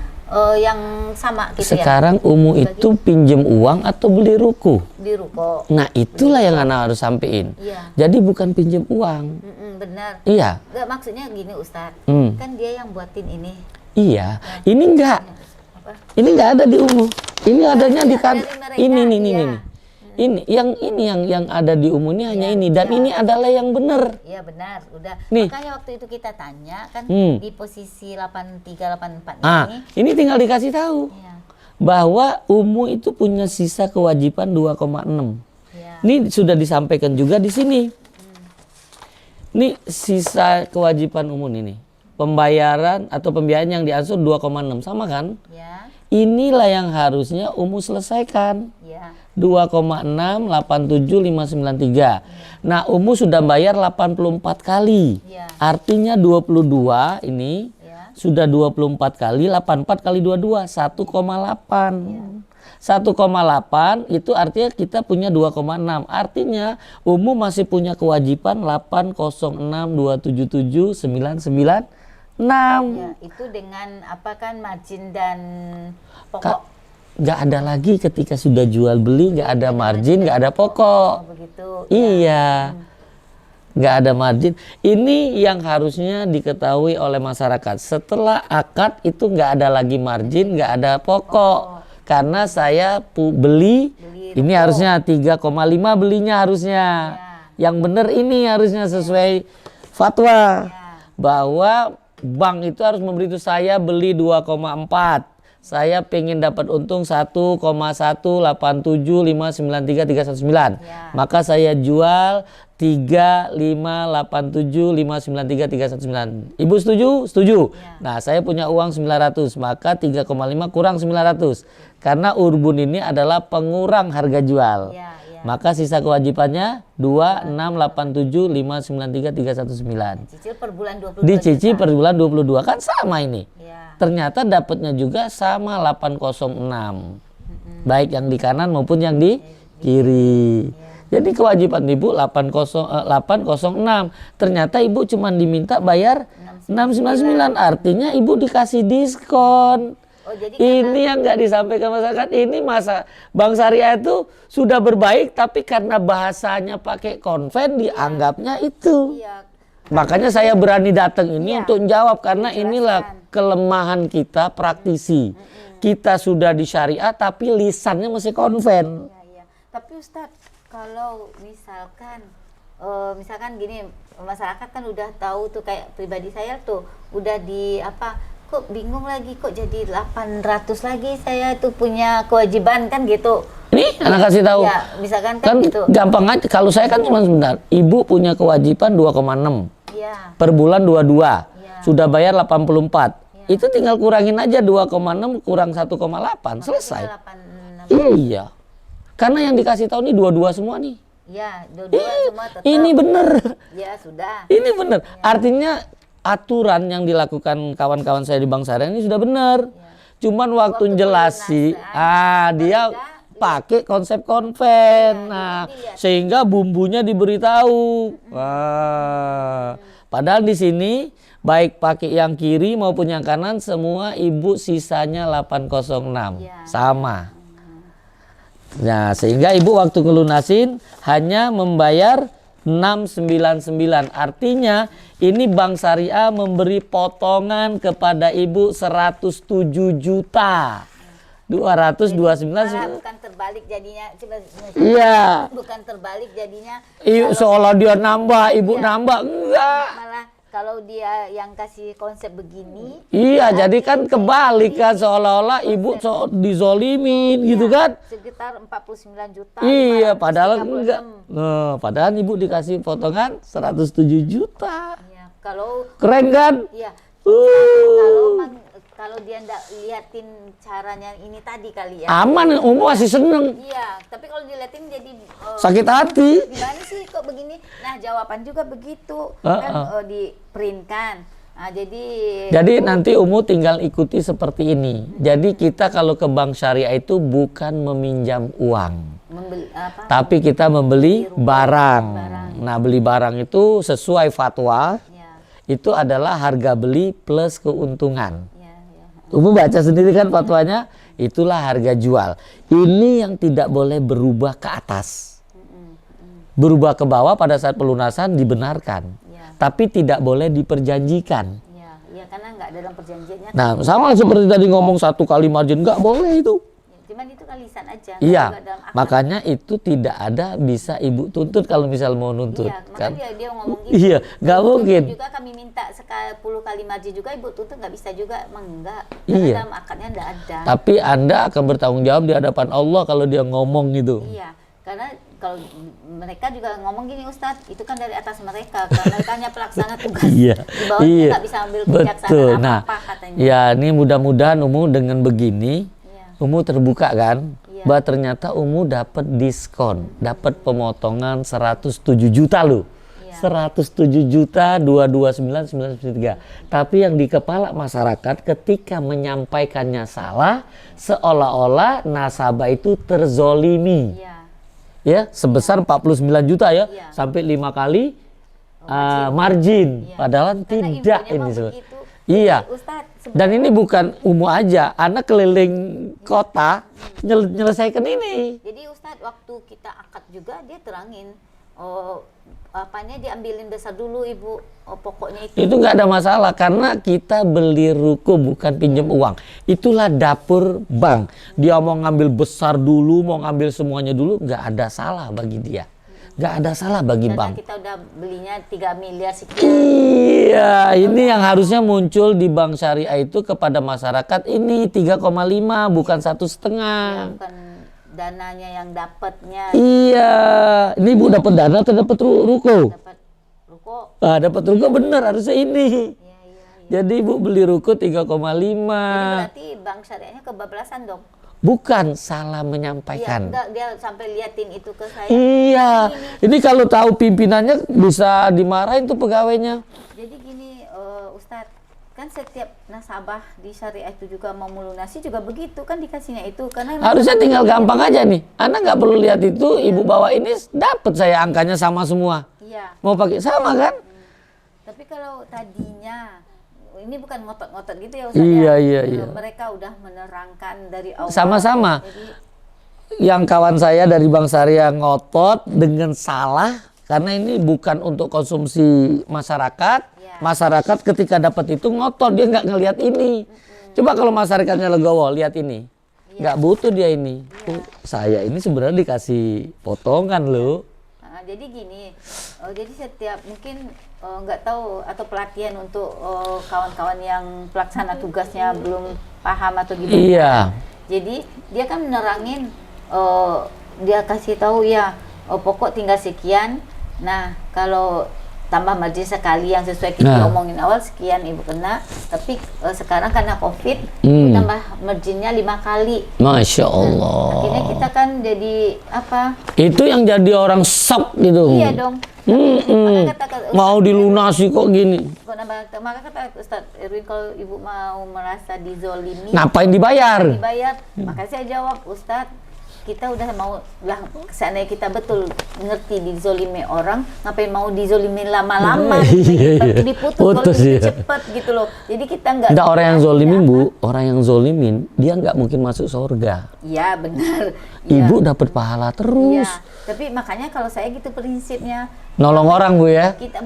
yang sama gitu. Sekarang Umu itu pinjem uang atau beli ruko? Di ruko. Nah itulah yang anak harus sampein. Jadi bukan pinjem uang. Benar. Iya. Nggak, maksudnya gini Ustadz. Kan dia yang buatin ini. Iya, ini enggak. Ini enggak ada di Umu. Ini adanya di kan ini. Ini yang ada di Umu ini hanya ini dan ini adalah yang benar. Iya benar, udah. Nih. Makanya waktu itu kita tanya kan di posisi 8384 ini tinggal dikasih tahu bahwa Umu itu punya sisa kewajiban 2,6. Ini sudah disampaikan juga di sini. Ini sisa kewajiban Umu ini. Pembayaran atau pembiayaan yang diangsur 2,6 sama kan? Ya. Inilah yang harusnya Umu selesaikan. 2,687593. Nah, Umu sudah bayar 84 kali. Artinya 22 ini sudah 24 kali, 84 kali 22, 1,8. 1,8 itu artinya kita punya 2,6. Artinya Umu masih punya kewajiban 806277996. Ya, itu dengan apa kan margin dan pokok. Nggak ada lagi ketika sudah jual beli, nggak ada margin, nggak ada pokok. Oh, begitu. Iya. Nggak ada margin. Ini yang harusnya diketahui oleh masyarakat. Setelah akad itu nggak ada lagi margin, nggak ada pokok. Karena saya beli ini harusnya 3,5 belinya harusnya. Yang benar ini harusnya sesuai fatwa. Bahwa bank itu harus memberitahu saya beli 2,4. Saya pengen dapat untung 1,187593319. Maka saya jual 3587593319. Ibu setuju? Setuju. Nah, saya punya uang 900, maka 3,5 kurang 900. Karena Urbun ini adalah pengurang harga jual. Maka sisa kewajibannya 26875933319. Dicicil per bulan 22 Dicicil juta. per bulan 22 kan sama ini. Ternyata dapatnya juga sama 806. Baik yang di kanan maupun yang di kiri. Jadi kewajiban Ibu 806. Ternyata Ibu cuma diminta bayar 699. Artinya Ibu dikasih diskon. Oh, jadi Ini yang nggak disampaikan masyarakat. Ini masa Bank Syariah itu sudah berbaik, tapi karena bahasanya pakai konven dianggapnya itu. Makanya saya berani datang ini untuk menjawab, karena inilah kelemahan kita praktisi. Kita sudah di syariah tapi lisannya masih konven. Tapi Ustadz, kalau misalkan gini, masyarakat kan udah tahu tuh, kayak pribadi saya tuh udah di apa, kok bingung lagi, kok jadi 800 lagi saya tuh punya kewajiban kan gitu. Ini anak kasih tahu. Ya, misalkan kan gitu. Gampang aja. Kalau saya kan cuma sebentar. Ibu punya kewajiban 2,6. Per bulan 22. Sudah bayar 84. Itu tinggal kurangin aja 2,6 kurang 1,8. Selesai. 86. Iya. Karena yang dikasih tahu nih dua-dua semua nih. Ya, dua-dua semua tetap. Ini bener. Ya, sudah. Ini bener. Artinya aturan yang dilakukan kawan-kawan saya di Bank Syariah ini sudah benar. Cuman waktu jelasin, dia pakai konsep konven. Nah, sehingga bumbunya diberitahu. Padahal di sini baik pakai yang kiri maupun yang kanan semua Ibu sisanya 806. Sama. Nah, sehingga Ibu waktu ngelunasin hanya membayar 699. Artinya ini Bank Syariah memberi potongan kepada Ibu 107 juta. 229. Bukan terbalik jadinya. Iya. Bukan terbalik jadinya. Seolah dia nambah, Ibu nambah. Enggak. Malah kalau dia yang kasih konsep begini. Iya, jadi kan kebalik kan, seolah-olah Ibu dizolimin gitu kan. Sekitar 49 juta. Iya, padahal enggak. Nah, padahal Ibu dikasih potongan 107 juta. Iya, kalau keren kan? Iya. Kalau dia enggak liatin caranya ini tadi kali ya. Aman, masih seneng. Iya, tapi kalau diliatin jadi sakit hati. Gimana sih kok begini? Nah, jawaban juga begitu. Kan di print kan. Nah, jadi nanti Umu tinggal ikuti seperti ini. Jadi kita kalau ke Bank Syariah itu bukan meminjam uang. Tapi kita membeli barang. Nah, beli barang itu sesuai fatwa. Itu adalah harga beli plus keuntungan. Umu baca sendiri kan fatwanya, itulah harga jual. Ini yang tidak boleh berubah ke atas. Berubah ke bawah pada saat pelunasan dibenarkan. Tapi tidak boleh diperjanjikan. Iya, karena nggak dalam perjanjiannya. Nah, sama seperti tadi ngomong 1 kali margin, nggak boleh itu. Cuman itu kan lisan aja. Iya, makanya itu tidak ada bisa Ibu tuntut kalau misal mau nuntut. Iya, kan? Dia ngomong gitu. Iya, nggak mungkin. Juga kami minta 10 kali margin juga Ibu tuntut nggak bisa juga, emang enggak. Iya. Dalam akadnya enggak ada. Tapi Anda akan bertanggung jawab di hadapan Allah kalau dia ngomong gitu. Iya, karena kalau mereka juga ngomong gini, Ustadz, itu kan dari atas mereka, karena mereka hanya pelaksana tugas. Iya, di bawahnya nggak bisa ambil kebijaksanaan apa-apa katanya. Ya ini mudah-mudahan Umu dengan begini, Umu terbuka kan, bahwa ternyata Umu dapat diskon, dapat pemotongan 107 juta loh. 107.229.993. Tapi yang di kepala masyarakat ketika menyampaikannya salah, seolah-olah nasabah itu terzolimi. Iya. Ya, sebesar 49 juta ya, Iya. sampai 5 kali margin. Iya. Padahal Karena tidak infonya ini. mah Sob. begitu. Iya. Jadi, Ustadz, Dan ini bukan umum aja, anak keliling kota nyelesaikan ini. Jadi Ustadz waktu kita akad juga dia terangin, oh apanya diambilin besar dulu ibu, oh pokoknya itu. Itu nggak ada masalah karena kita beli ruko bukan pinjam uang. Itulah dapur bank. Dia mau ngambil besar dulu, mau ngambil semuanya dulu, nggak ada salah bagi dia. Nggak ada salah bagi Karena bank. kita udah belinya 3 miliar sekian. Iya, ini yang harusnya muncul di bank syariah itu kepada masyarakat ini 3,5 bukan 1,5. Bukan dananya yang dapatnya Iya, ini Bu dapat dana atau dapat ruko? dapat ruko. Ah, dapat ruko bener harusnya ini. Iya, iya, iya. Jadi Bu beli ruko 3,5. Jadi berarti bank syariahnya kebablasan dong. Bukan salah Iya, menyampaikan. enggak, dia sampai liatin itu ke saya. Iya, ini kalau tahu pimpinannya bisa dimarahin tuh pegawainya. Jadi gini, Ustadz, kan setiap nasabah di syariah itu juga mau melunasi juga begitu kan dikasihnya itu karena emang Harusnya tinggal gampang aja nih. Anda nggak perlu lihat itu, ibu bawa ini dapat saya angkanya sama semua. iya. Mau pakai sama kan? Tapi kalau tadinya ini bukan ngotot-ngotot gitu ya Ustadz. Iya, ya? iya. Mereka udah menerangkan dari awal. Sama-sama. Jadi Yang kawan saya dari Bank Syariah ngotot dengan salah karena ini bukan untuk konsumsi masyarakat. Ya. Masyarakat ketika dapat itu ngotot, dia nggak ngelihat ini. Coba kalau masyarakatnya legowo, lihat ini. Nggak butuh dia ini. Oh, saya ini sebenarnya dikasih potongan loh. jadi gini, jadi setiap mungkin nggak tahu atau pelatihan untuk kawan-kawan yang pelaksana tugasnya belum paham atau gimana. Iya. Jadi dia kan menerangin, dia kasih tahu ya, pokok tinggal sekian. Nah kalau tambah margin sekali yang sesuai kita omongin awal sekian ibu kena. Tapi sekarang karena COVID, tambah marginnya 5 kali. Masya Allah. Akhirnya kita kan jadi apa? Itu yang jadi orang shock gitu. Iya dong. Maka kata Mau dilunasi kok gini. Maka kata Ustadz Erwin, kalau ibu mau merasa dizolimi, Ngapain dibayar? maka saya jawab, Ustadz kita udah mau lah, seandainya kita betul ngerti dizolimi orang, ngapain mau dizolimin lama-lama? Diputus kalau cepet gitu loh. Jadi kita nggak. Enggak, orang yang zolimin Bu, orang yang zolimin dia nggak mungkin masuk surga. Iya benar. Ibu dapat pahala terus. Iya. Tapi makanya kalau saya gitu prinsipnya. Nolong orang Bu ya. Kita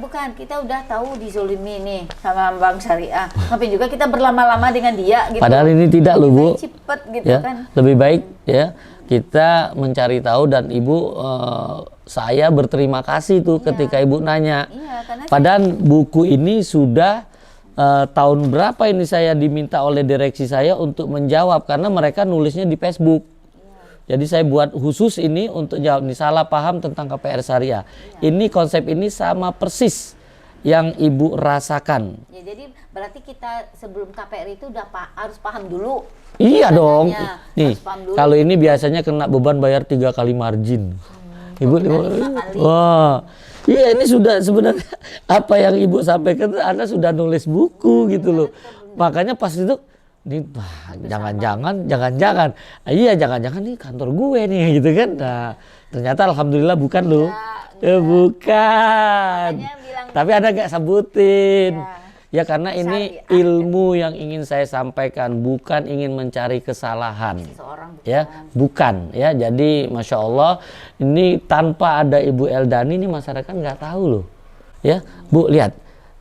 udah tahu dizolimi nih sama Bank Syariah. Ngapain juga kita berlama-lama dengan dia gitu. Padahal ini tidak loh Bu. Cepet gitu Ya, kan. lebih baik ya kita mencari tahu dan Ibu saya berterima kasih tuh ketika Ibu nanya. Iya, karena Padahal buku ini sudah tahun berapa ini saya diminta oleh direksi saya untuk menjawab karena mereka nulisnya di Facebook. Jadi saya buat khusus ini untuk jawab nih salah paham tentang KPR Syariah. Ini konsep ini sama persis yang Ibu rasakan. Ya, jadi berarti kita sebelum KPR itu udah harus paham dulu. Iya dong. Nih, Harus paham dulu. kalau ini biasanya kena beban bayar 3 kali margin. Ibu, kita 5 kali. wah, iya ini sudah sebenarnya apa yang Ibu sampaikan Anda sudah nulis buku gitu loh. Makanya pas itu ini jangan-jangan, iya jangan-jangan nih kantor gue nih gitu kan. Nah, ternyata alhamdulillah bukan loh. Bukan. Tapi Anda nggak sebutin. Ya karena ini ilmu yang ingin saya sampaikan, bukan ingin mencari kesalahan. Ya, bukan. Ya, jadi masya Allah ini tanpa ada Ibu Eldani ini masyarakat nggak tahu loh. Ya, Bu lihat.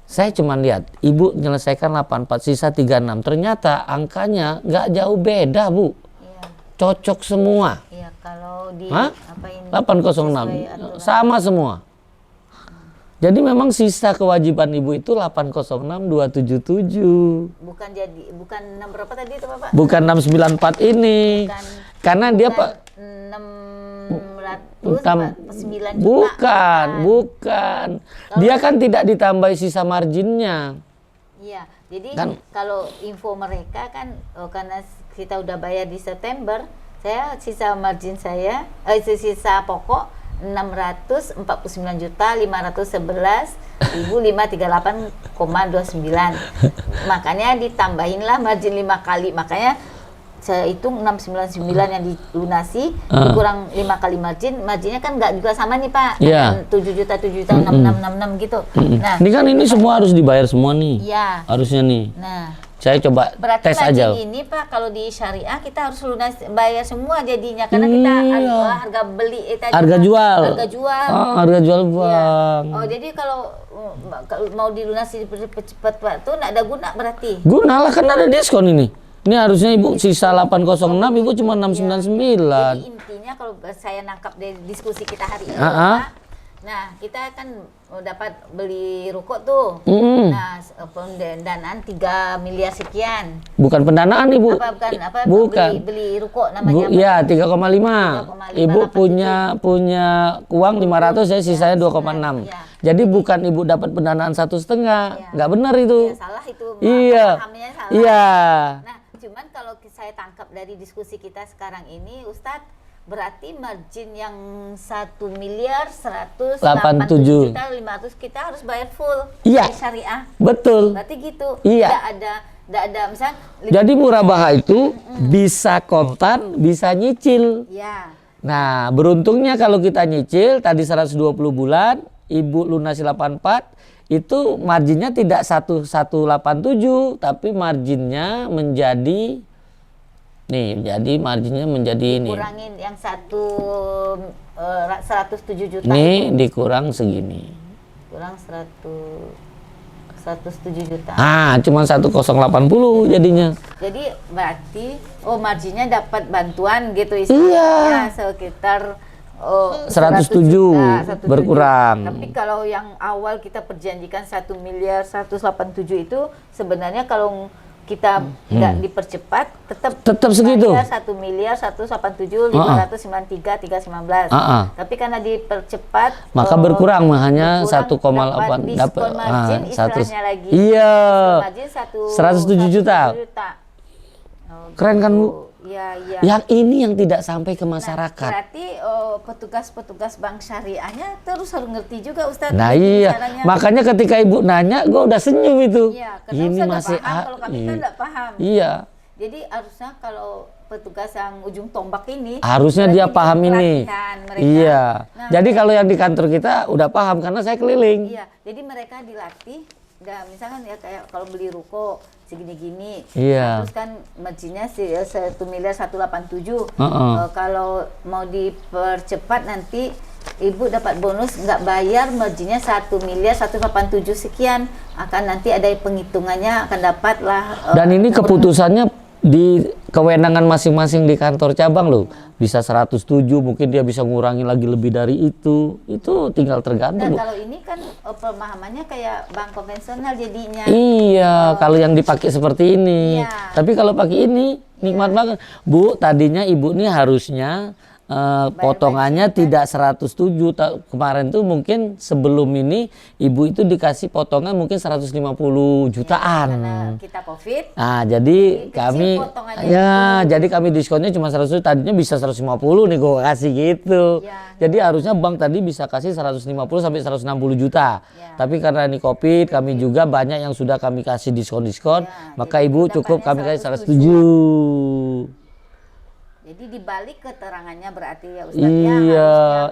Saya cuma lihat, Ibu menyelesaikan 84, sisa 36. Ternyata angkanya nggak jauh beda, Bu. Iya. Cocok semua. Iya, kalau di Hah? apa ini? 806, sama semua. Jadi memang sisa kewajiban Ibu itu 806.277. Bukan 6 berapa tadi itu Bapak? Bukan 694 ini. Karena dia Pak 600 9 juta. Bukan. Dia kan tidak ditambah sisa marginnya. Iya, jadi Kan- kalau info mereka kan karena kita udah bayar di September, saya sisa margin saya, sisa pokok 649.511.538,29. Makanya ditambahinlah margin 5 kali. Makanya saya hitung 699 yang dilunasi dikurang 5 kali marginnya kan nggak juga sama nih Pak. Iya. 7 juta 6666 gitu. Nah, ini semua harus dibayar semua nih. iya. Harusnya nih. Nah, Saya coba berarti tes aja. ini Pak, kalau di syariah kita harus bayar semua jadinya karena kita harga beli Harga jual. Harga jual. Harga jual Iya. Bang. Oh, jadi kalau mau dilunasi cepat Pak tuh enggak ada guna berarti. Guna lah kan ada diskon ini. Ini harusnya Ibu sisa 806, Ibu cuma 699. Jadi intinya kalau saya nangkap dari diskusi kita hari ini, Pak, nah kita kan dapat beli ruko tuh. Nah, pendanaan 3 miliar sekian. Bukan pendanaan Ibu. Bukan. Beli ruko namanya. Iya, 3,5. Ibu punya uang 500, saya sisanya 2,6. Iya. Jadi bukan Ibu dapat pendanaan 1,5. Nggak benar itu. Iya, salah itu. Iya. Pahamnya salah. Iya. Nah, cuman kalau saya tangkap dari diskusi kita sekarang ini, Ustadz, berarti margin yang 1.187.500.000 kita harus bayar full. Iya. Dari syariah. Betul. Berarti gitu. Iya. Nggak ada misal. Jadi murabahah itu bisa kontan, bisa nyicil. Iya. Nah, beruntungnya kalau kita nyicil tadi 120 bulan, Ibu lunasi 84, itu marginnya tidak 1187, tapi marginnya menjadi nih, jadi marginnya menjadi ini. Kurangin yang 107 juta. Nih dikurang segini. Kurang 107 juta. Cuma 1080 jadinya. Jadi berarti marginnya dapat bantuan gitu istilahnya sekitar 107 berkurang. Tapi kalau yang awal kita perjanjikan 1.187 itu sebenarnya kalau kita nggak dipercepat tetap segitu. 1.187.593.319. Tapi karena dipercepat maka berkurang hanya 1,8 dapat margin istilahnya lagi. Iya. Margin 107 juta. Keren kan Bu? Iya. Yang ini yang tidak sampai ke masyarakat. Berarti petugas-petugas bank syariahnya terus harus ngerti juga Ustadz. Nah iya, makanya ketika Ibu nanya, gue udah senyum itu. Iya, ini masih paham, kalau kami kan nggak paham. Iya. Jadi harusnya kalau petugas yang ujung tombak ini harusnya dia paham ini. Iya. Nah, jadi kalau yang di kantor kita udah paham karena saya keliling. Iya. Jadi mereka dilatih. Misalkan ya kayak kalau beli ruko segini-gini, iya. Terus kan marginnya 1.187. Kalau mau dipercepat nanti Ibu dapat bonus nggak bayar marginnya 1.187 sekian, akan nanti ada penghitungannya akan dapatlah. Dan ini keputusannya di kewenangan masing-masing di kantor cabang loh. Bisa 107, mungkin dia bisa ngurangi lagi lebih dari itu tinggal tergantung. Dan kalau ini kan pemahamannya kayak bank konvensional jadinya. Iya, kalau yang dipakai seperti ini. Iya. Tapi kalau pakai ini nikmat banget. Bu, tadinya Ibu nih harusnya potongannya tidak 107. Kemarin tuh mungkin sebelum ini Ibu itu dikasih potongan mungkin 150 jutaan. Karena kita Covid. Nah, jadi kami jadi kami diskonnya cuma 100, tadinya bisa 150 nih gue kasih gitu. Jadi harusnya bank tadi bisa kasih 150 sampai 160 juta. Tapi karena ini Covid, kami juga banyak yang sudah kami kasih diskon-diskon, maka Ibu cukup kami kasih 107. Jadi dibalik keterangannya berarti ya Ustaz.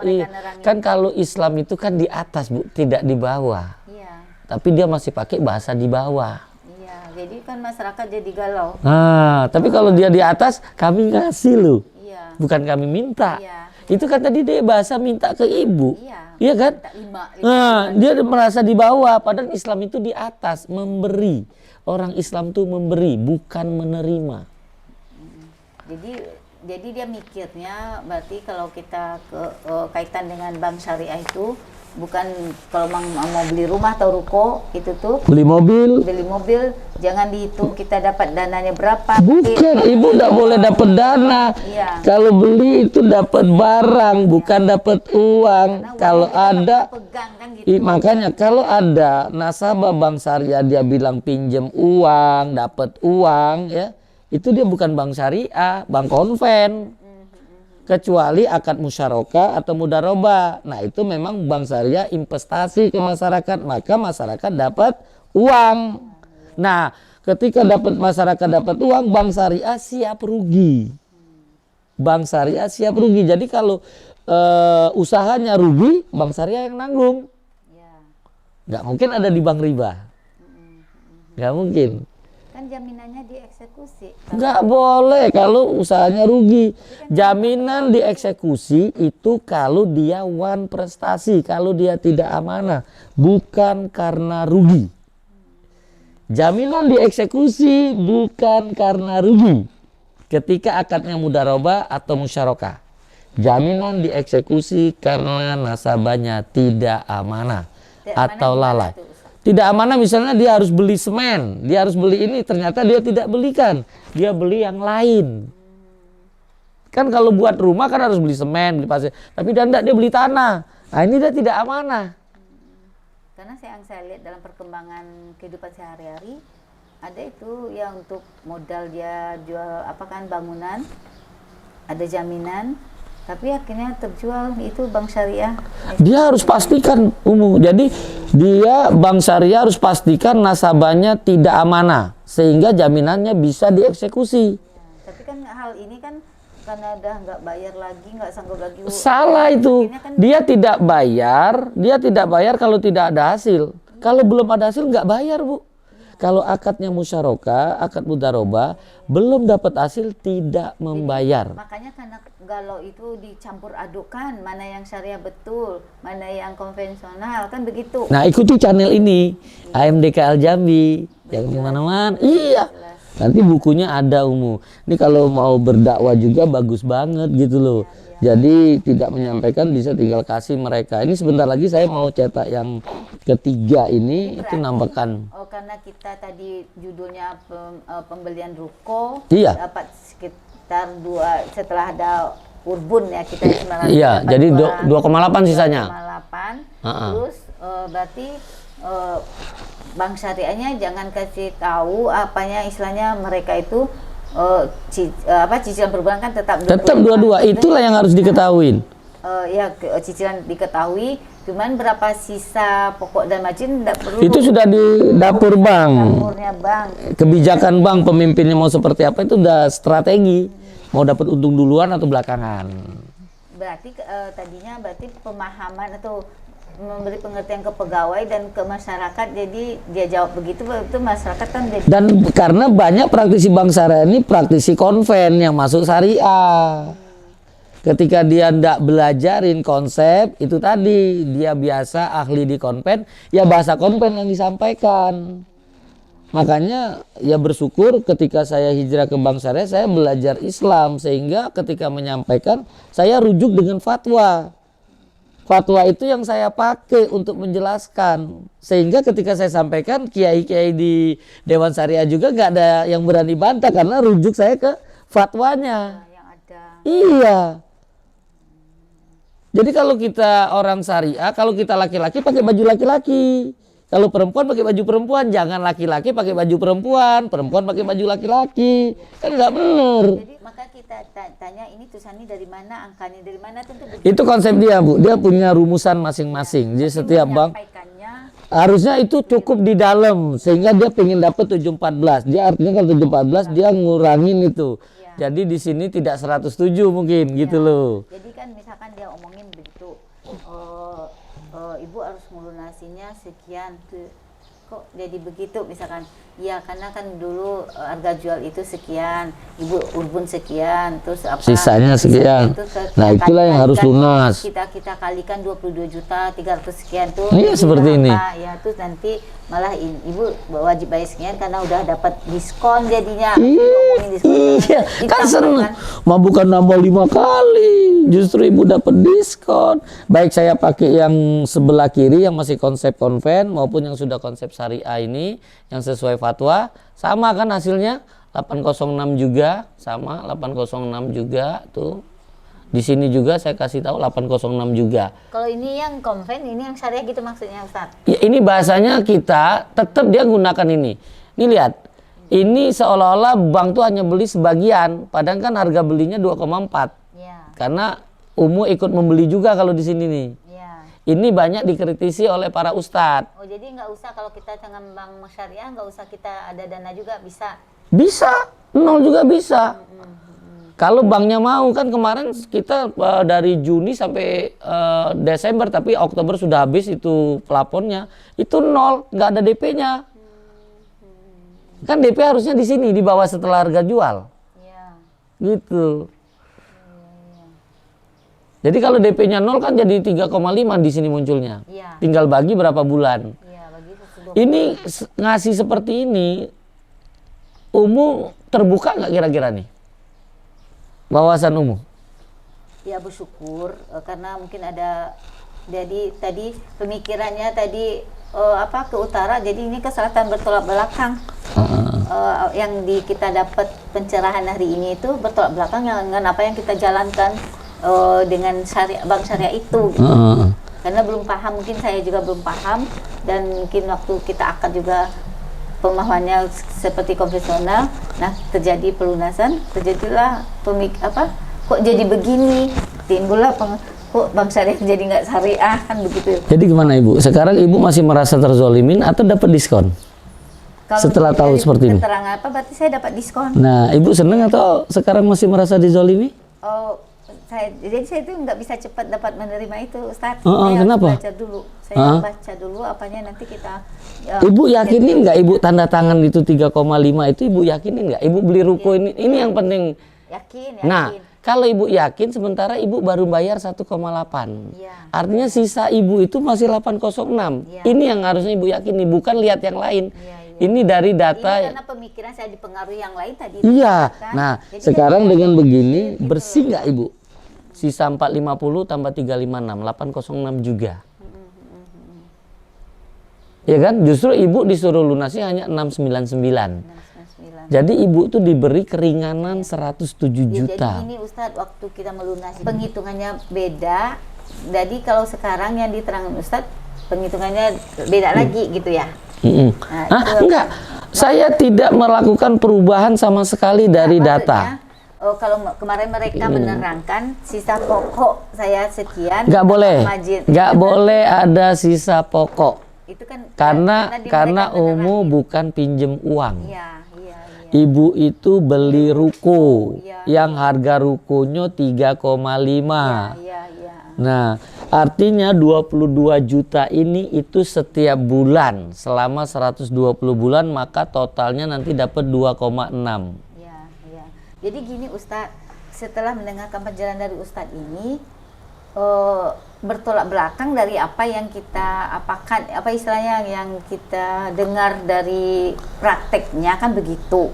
Iya. Kan kalau Islam itu kan di atas Bu, tidak di bawah. Iya. Tapi dia masih pakai bahasa di bawah. Iya. Jadi kan masyarakat jadi galau. Nah, tapi kalau dia di atas, kami ngasih loh. Iya. Bukan kami minta. Iya. Itu kan tadi dia bahasa minta ke Ibu. Iya kan? Nah, dia merasa di bawah, padahal Islam itu di atas, memberi. Orang Islam tuh memberi, bukan menerima. Jadi dia mikirnya berarti kalau kita kaitan dengan bank syariah itu bukan kalau mau beli rumah atau ruko itu tuh beli mobil jangan dihitung kita dapat dananya berapa. Bukan, Ibu tidak boleh dapat dana. Iya. Kalau beli itu dapat barang, bukan dapat uang. Kalau ada pegang, kan gitu. Makanya kalau ada nasabah bank syariah dia bilang pinjam uang, dapat uang ya. Itu dia bukan bank syariah, bank konven. kecuali akad musyarakah atau mudharabah. Nah, itu memang bank syariah investasi ke masyarakat, maka masyarakat dapat uang. Nah, ketika masyarakat dapat uang, bank syariah siap rugi. Bank syariah siap rugi. Jadi kalau usahanya rugi, bank syariah yang nanggung. Nggak mungkin ada di bank riba. Nggak mungkin. Kan jaminannya dieksekusi. Nggak boleh kalau usahanya rugi. Jaminan dieksekusi itu kalau dia wan prestasi, kalau dia tidak amanah, bukan karena rugi. Jaminan dieksekusi bukan karena rugi. Ketika akadnya mudharabah atau musyarakah. Jaminan dieksekusi karena nasabahnya tidak amanah atau lalai. Tidak amanah misalnya dia harus beli semen, dia harus beli ini, ternyata dia tidak belikan, dia beli yang lain. Kan kalau buat rumah kan harus beli semen, beli pasir, tapi dia tidak, dia beli tanah. Nah ini dia tidak amanah. Karena yang saya lihat dalam perkembangan kehidupan sehari-hari, ada itu yang untuk modal dia jual apa kan bangunan, ada jaminan. Tapi akhirnya terjual itu bank syariah. Dia harus pastikan umum. Jadi dia bank syariah harus pastikan nasabahnya tidak amanah sehingga jaminannya bisa dieksekusi. Ya, tapi kan hal ini kan karena udah nggak bayar lagi, nggak sanggup lagi. Salah itu. Kan dia tidak bayar kalau tidak ada hasil. Kalau belum ada hasil nggak bayar, Bu. Kalau akadnya musyarakah, akad mudharabah, belum dapat hasil tidak membayar. Makanya karena galau itu dicampur adukan, mana yang syariah betul, mana yang konvensional, kan begitu. Nah, ikuti channel ini, AMDK Al Jambi, jangan kemana-mana. Iya. Nanti bukunya ada Umu. Ini kalau mau berdakwah juga bagus banget gitu loh. Jadi tidak menyampaikan bisa tinggal kasih mereka. Ini sebentar lagi saya mau cetak yang ketiga ini itu nambahkan. Oh, karena kita tadi judulnya pembelian ruko, Iya. dapat sekitar 2 setelah ada Urbun ya kita sebenarnya. Iya, jadi 2,8 sisanya. 2,8. Terus berarti bank syariahnya jangan kasih tahu apanya istilahnya mereka itu cicilan per bulan kan tetap dua-dua. Itulah yang harus diketahui. Ya cicilan diketahui, cuman berapa sisa pokok dan margin tidak perlu. Itu sudah di dapur bank. Dapurnya bank. Kebijakan bank pemimpinnya mau seperti apa itu udah strategi. Mau dapat untung duluan atau belakangan. Berarti tadinya berarti pemahaman atau memberi pengertian ke pegawai dan ke masyarakat, jadi dia jawab begitu itu masyarakat kan jadi. Dan karena banyak praktisi bank syariah ini praktisi konven yang masuk syariah. Ketika dia tidak belajarin konsep itu tadi, dia biasa ahli di konven, ya bahasa konven yang disampaikan. Makanya ya bersyukur ketika saya hijrah ke bank syariah, saya belajar Islam sehingga ketika menyampaikan saya rujuk dengan fatwa. Fatwa itu yang saya pakai untuk menjelaskan, sehingga ketika saya sampaikan kiai-kiai di Dewan Syariah juga nggak ada yang berani bantah karena rujuk saya ke fatwanya. Yang ada. Iya. Jadi kalau kita orang syariah, kalau kita laki-laki pakai baju laki-laki, kalau perempuan pakai baju perempuan, jangan laki-laki pakai baju perempuan, perempuan pakai baju laki-laki, kan nggak benar. Jadi maka kita tanya ini tulisannya dari mana, angkanya dari mana, tentu begitu. Itu konsep dia, Bu. Dia punya rumusan masing-masing. Jadi setiap bank harusnya itu cukup di dalam sehingga dia pengen dapat 714. Dia artinya kalau 714 dia ngurangin itu. Ya. Jadi di sini tidak 107 mungkin ya. Gitu loh. Jadi kan misalkan dia omongin begitu. Ibu harus melunasinya sekian tuh. Kok jadi begitu misalkan? Ya karena kan dulu harga jual itu sekian, ibu Urbun sekian, terus apa? Sisanya sekian. Nah itulah yang harus lunas. Kita kalikan 22 juta 300 sekian tuh. Iya seperti ini. Ya terus nanti malah ibu wajib bayar sekian karena udah dapat diskon jadinya. Iya kan seneng. Mau bukan nambah 5 kali, justru ibu dapat diskon. Baik saya pakai yang sebelah kiri yang masih konsep konven maupun yang sudah konsep syariah ini yang sesuai fatwa, sama kan hasilnya 806 juga, sama 806 juga tuh. Di sini juga saya kasih tahu 806 juga. Kalau ini yang konven, ini yang syariah gitu maksudnya Ustaz? Ya ini bahasanya kita tetap dia gunakan ini. Ini lihat. Ini seolah-olah bank tuh hanya beli sebagian, padahal kan harga belinya 2,4. Ya. karena Umu ikut membeli juga kalau di sini nih. Iya. Ini banyak dikritisi oleh para ustadz. Oh, jadi nggak usah kalau kita dengan bank syariah nggak usah kita ada dana juga bisa. Bisa, nol juga bisa. Kalau banknya mau, kan kemarin kita dari Juni sampai Desember, tapi Oktober sudah habis itu plafonnya, itu nol, nggak ada DP-nya. Kan DP harusnya di sini, di bawah setelah harga jual. Iya. Gitu. Jadi kalau DP-nya nol kan jadi 3,5 di sini munculnya. Iya. Tinggal bagi berapa bulan. Iya, bagi 120. Ini ngasih seperti ini, Umu terbuka nggak kira-kira nih? Wawasan Umu? Ya bersyukur karena mungkin ada, jadi tadi pemikirannya tadi ke utara, jadi ini ke selatan bertolak belakang. Yang kita dapat pencerahan hari ini itu bertolak belakang dengan apa yang kita jalankan dengan bank syariah itu gitu. Karena belum paham, mungkin saya juga belum paham, dan mungkin waktu kita akad juga pemahamannya seperti konvensional. Nah, terjadi pelunasan, terjadilah kok jadi begini, timbullah kok bank syariah jadi nggak syariah, kan begitu. Jadi gimana Ibu? Sekarang Ibu masih merasa terzolimin atau dapat diskon? Kalau Setelah tahu dari seperti ini. keterangan apa berarti saya dapat diskon. Nah, Ibu senang atau sekarang masih merasa dizolimi? Oh, jadi saya itu nggak bisa cepat dapat menerima itu, Ustaz. Oh, Saya kenapa? harus baca dulu. Saya baca dulu apanya, nanti kita. Ibu yakinin nggak Ibu tanda tangan itu 3,5 itu Ibu yakinin nggak? Ibu beli ruko ini yang penting. Yakin. Nah, kalau Ibu yakin, sementara Ibu baru bayar 1,8. Iya. Artinya sisa Ibu itu masih 806. Iya. Ini yang harusnya Ibu yakini, bukan lihat yang lain. Iya. Ini dari data. Ini karena pemikiran saya dipengaruhi yang lain tadi. Iya. Kan? Nah, Jadi sekarang dengan begini gitu. bersih nggak Ibu? Sisa 450 tambah 356, 806 juga. Ya kan? Justru Ibu disuruh lunasi hanya 699. 699. Jadi Ibu tuh diberi keringanan 107 juta. Jadi ini Ustadz, waktu kita melunasi penghitungannya beda. Jadi kalau sekarang yang diterangkan Ustadz, penghitungannya beda lagi gitu ya. Nah, enggak. Saya tidak melakukan perubahan sama sekali dari data. Kalau kemarin mereka menerangkan sisa pokok saya sekian. Nggak boleh. Majid. Nggak boleh ada sisa pokok. Itu kan Karena Umu bukan pinjem uang. Iya. Ibu itu beli ruko Iya. yang harga rukonya 3,5. Iya. Nah, artinya 22 juta ini itu setiap bulan selama 120 bulan, maka totalnya nanti dapat 2,6. Iya. Jadi gini Ustadz, setelah mendengarkan penjelasan dari Ustadz ini, bertolak belakang dari apa yang kita apakan, apa istilahnya yang kita dengar dari prakteknya, kan begitu.